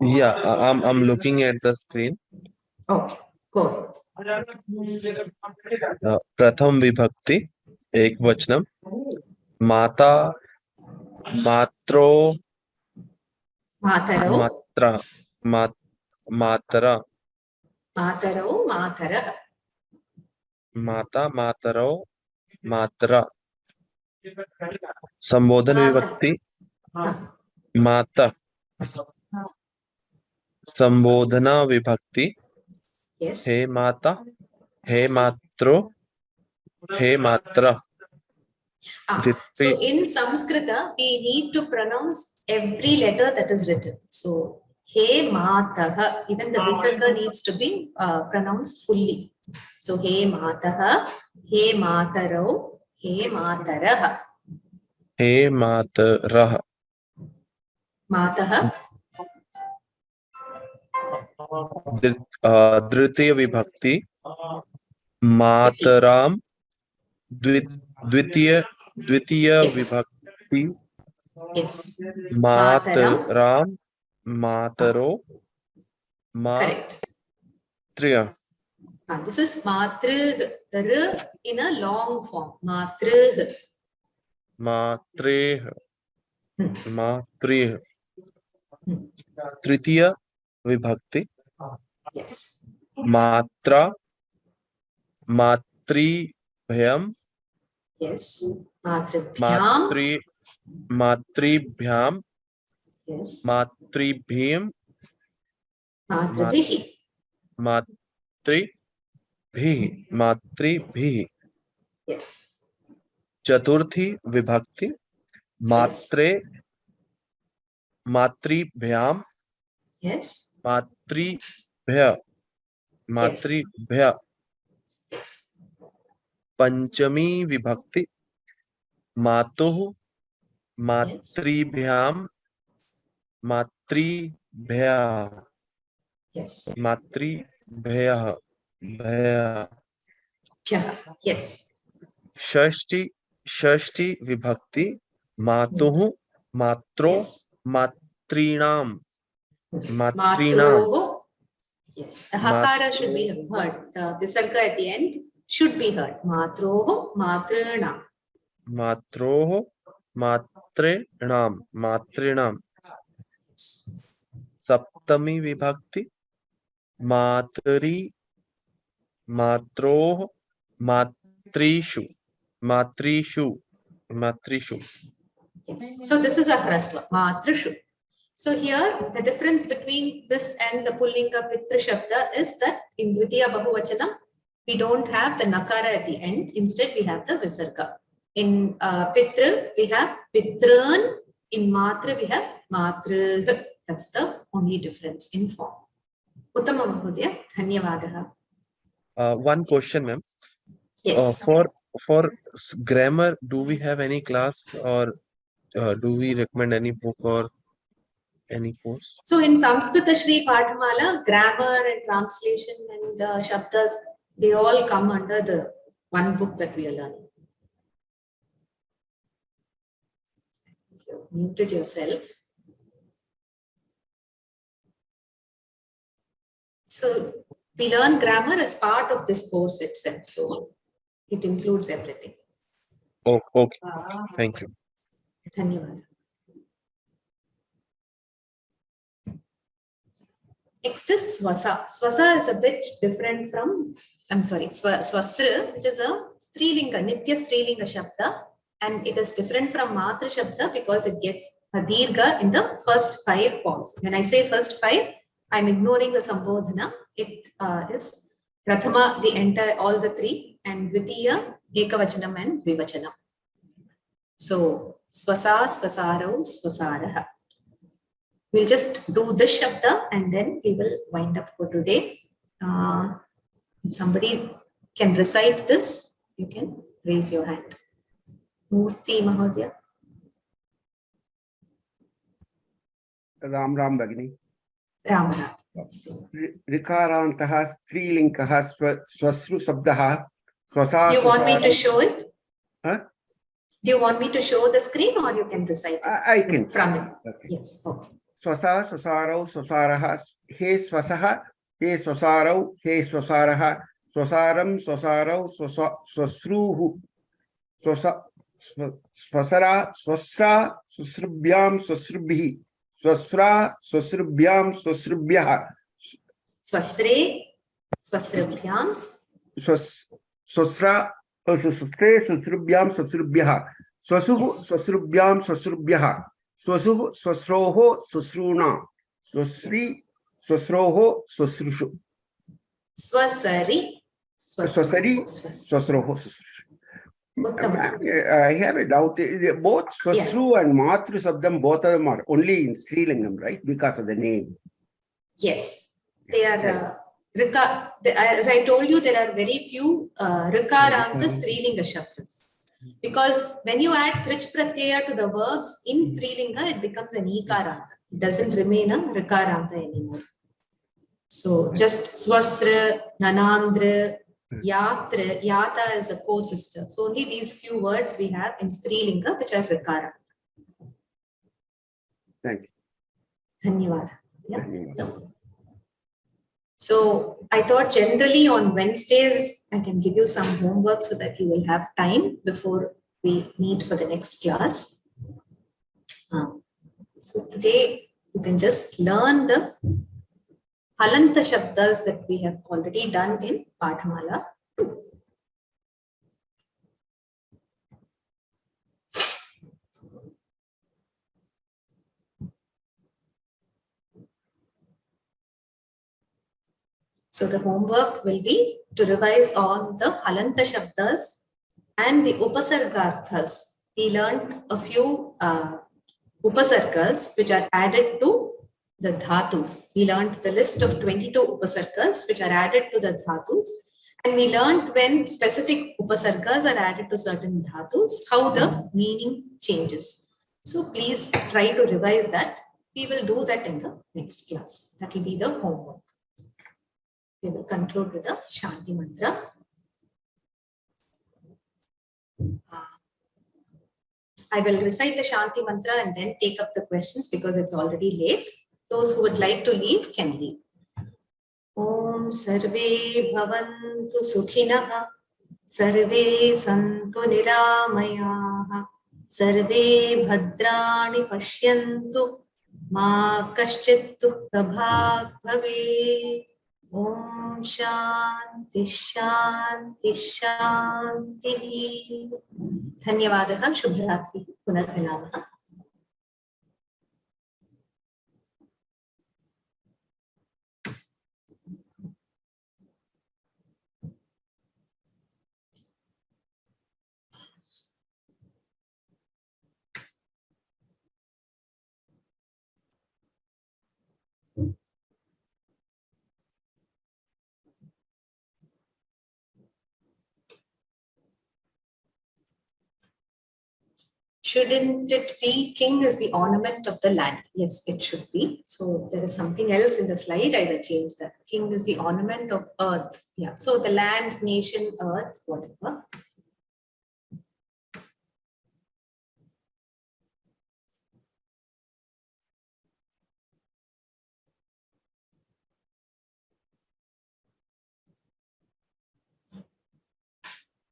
Yeah, I'm looking at the screen. Okay, go ahead. Pratham Vibhakti, Ek Vachanam. Mata, Matro, Mataro, Matra, Matara, Mataro, Matara, Mata, Mataro, Matra. Sambodhan Vibhakti, Mata. Sambodhana Vibhakti. Yes. He Mata, He Matro, He Matra. So in Samskrita, we need to pronounce every letter that is written. So He Mataha, even the Visarga needs to be pronounced fully. So He Mataha, He Matarau, He Mataraha. He Mataraha. Mataha. Dritiya vibhakti. Mataram. Dvitiya vibhakti. Yes. Mataram. Mataro. Correct. Matriya. This is Matrih, the R in a long form. Matrih. Matreh. Matreh. Tritiya vibhakti. Yes. Matra. Matribhyam. Yes. Matribhyam. Matribhyam. Yes. Matribhyam. Matribhihi. Matribhihi. Yes. Chaturthi vibhakti. Matre. Matribhyam. Yes. Matribhya. Matribhya. Yes. Panchami vibhakti. Matuh. Matribhyam. Matribhya. Yes. Matribhya. Bhaya. Yes. Shashti vibhakti. Matuh. Matro. Matrinam. Matroho. Yes. The hakara should be heard. The visarga at the end should be heard. Matroho. Matrinam. Matroho. Matrinam. Matrinam. Saptami vibhakti. Matri. Matroh. Matrishu. Matrishu. Matrishu. Yes. So this is a hrasva. Matrishu. So here the difference between this and the pullinga pitra shabda is that in dvitiya bahuvachanam we don't have the nakara at the end. Instead we have the visarga. In pitra we have pitran. In matra we have matra. That's the only difference in form. Uttama Mahodaya, dhanyavadaha. One question, ma'am. Yes. For grammar, do we have any class or do we recommend any book or any course? So in Samskritasri Pathamala, grammar and translation and shabdas, they all come under the one book that we are learning. You muted yourself. So we learn grammar as part of this course itself. So it includes everything. Oh, okay. Thank you. Dhanyavad. Next is swasa. Swasa is a bit different from, swasra, which is a strilinga, nitya strilinga shabda, and it is different from matra shabda because it gets a dirgha in the first 5 forms. When I say first 5, I'm ignoring the sambodhana. It is prathama, the entire, all the 3, and dvitiya, ekavachanam and dvivachanam. So swasa, swasarau, swasaraha. We'll just do this shabda and then we will wind up for today. If somebody can recite this, you can raise your hand. Murti Mahodaya. Ram Ram Bhagini. Ram Ram. Rikarantah Strilinkaha Swasru Sabdaha. Do you want me to show it? Huh? Do you want me to show the screen or you can recite it? I can. From it. Okay. Yes. Okay. Swasa, swasarau, swasaraha. He swasaha. He swasarau. He swasaraha. Swasaram, swasarau, swasruhu. Swasara, swasra, swasrubyam, swasrubhi. Swasra, swasrubyam, swasrubhyah. Swasre, swasrubyam. Swasra, swasre, swasrubyam, swasrubhyah. Swasuhu, swasrubyam, swasrubhyah. Swasuhu, swasroho, swasruna. Swasri, swasroho, swasrushu. Swasari, Swasari, swasroho, swasrushu. I have a doubt. Both Swasru and Matru of them, both of them are only in Srilingam, right? Because of the name. Yes, they are. As I told you, there are very few Rikaranta Strilinga Shabdas. Because when you add Trich Pratyaya to the verbs in Strilinga, it becomes an Ikaranta. It doesn't remain a Rikaranta anymore. So just swasra, nanandra, yatra, yata is a co-sister. So only these few words we have in Strilinga which are Rikara. Thank you. Dhanyavad. Yeah. No. So I thought generally on Wednesdays, I can give you some homework so that you will have time before we meet for the next class. So today you can just learn the halanta shabdas that we have already done in Pathamala 2. So the homework will be to revise on the halanta shabdas and the upasargarthas. We learned a few upasargas which are added to the dhatus. We learned the list of 22 upasargas which are added to the dhatus. And we learned when specific upasargas are added to certain dhatus, how the meaning changes. So please try to revise that. We will do that in the next class. That will be the homework. We will conclude with the Shanti Mantra. I will recite the Shanti Mantra and then take up the questions because it's already late. Those who would like to leave can leave. Om Sarve Bhavantu Sukhinaha Sarve Santu Niramayaha Sarve Bhadrani Pashyantu Ma Kaschit Dukkha Bhag Bhave. Om Shanti Shanti Shanti. Dhanyavadaha. Shubhratri. Punarmilamaha. Shouldn't it be king is the ornament of the land? Yes, it should be. So there is something else in the slide. I will change that. King is the ornament of earth. Yeah. So the land, nation, earth, whatever.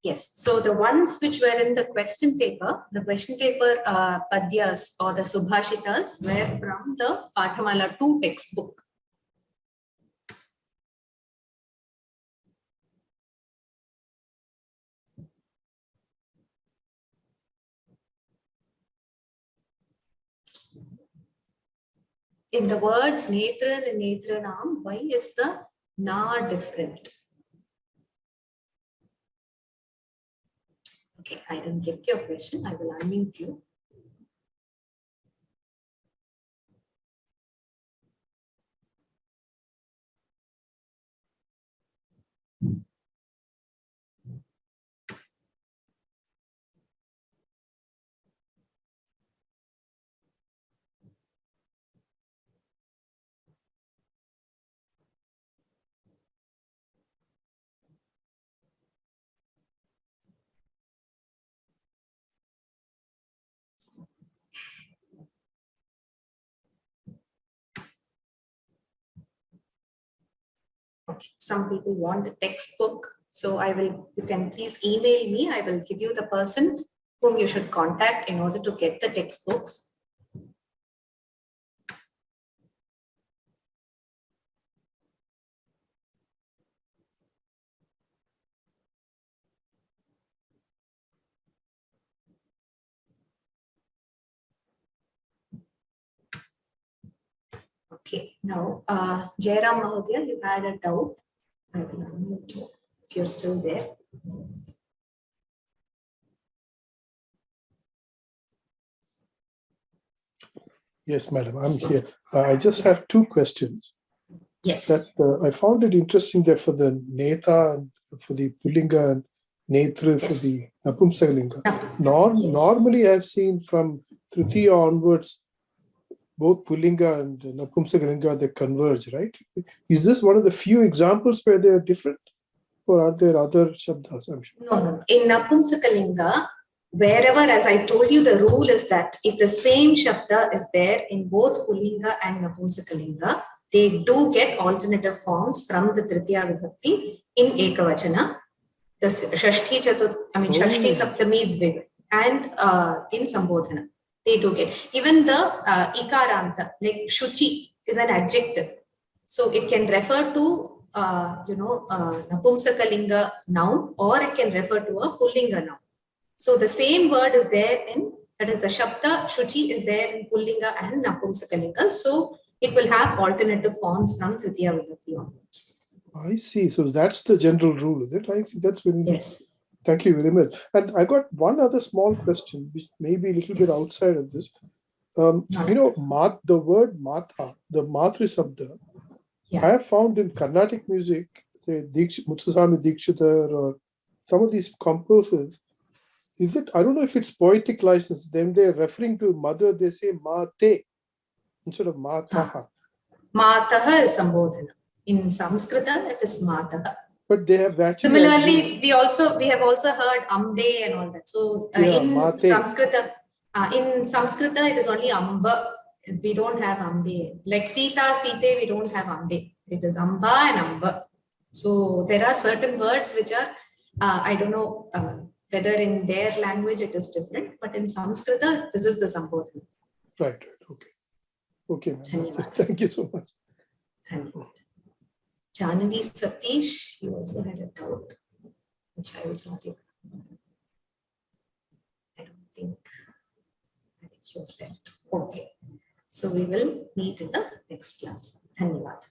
Yes, so the ones which were in the question paper padyas or the subhashitas were from the Pathamala 2 textbook. In the words Netra and Netranam, why is the na different? Okay, I didn't get your question. I will unmute you. Okay, some people want the textbook. So you can please email me. I will give you the person whom you should contact in order to get the textbooks. Okay, now Jairam Mahodaya, you had a doubt. I will unmute you if you're still there. Yes, madam, I'm here. I just have two questions. Yes. That I found it interesting that for the Neta and for the Pullinga and Netra for the Napumsakalinga. Normally I've seen from Tritiya onwards, both Pullinga and Napumsakalinga, they converge, right? Is this one of the few examples where they are different? Or are there other Shabdas? I'm sure. No. In Napumsakalinga, wherever, as I told you, the rule is that if the same Shabda is there in both Pullinga and Napumsakalinga, they do get alternative forms from the Tritiya Vibhakti in Ekavachana, the Shashti Shashti Saptami Dvig, and in Sambodhana. They do get. Even the Ikaranta, like Shuchi, is an adjective. So it can refer to Napumsakalinga noun, or it can refer to a Pullinga noun. So the same word is there that is the Shabda Shuchi is there in Pullinga and Napumsakalinga. So it will have alternative forms from Tritiya Vibhakti onwards. I see. So that's the general rule, is it? I see. That's very yes. Thank you very much. And I got one other small question, which may be a little bit outside of this. The word Mata, the Matri Sabda, I have found in Carnatic music, say Muthuswami Dikshitar or some of these composers, is it, I don't know if it's poetic license, then they're referring to mother, they say Mate instead of Mataha. Mataha is Sambodhana. In Samskrita, it is Mataha. But they have actually... Similarly, we have also heard Ambe and all that. So in Samskrita, it is only Amba. We don't have Ambe. Like Sita, Site, we don't have Ambe. It is Amba and Amba. So there are certain words which are, I don't know whether in their language it is different, but in Samskrita, this is the Sambodhana. Right. Okay. Okay, ma'am. That's it. Thank you so much. Thank you. Janavi Satish, you also had a doubt, which I was not able to. I think she was left. Okay. So we will meet in the next class. Dhanyavad.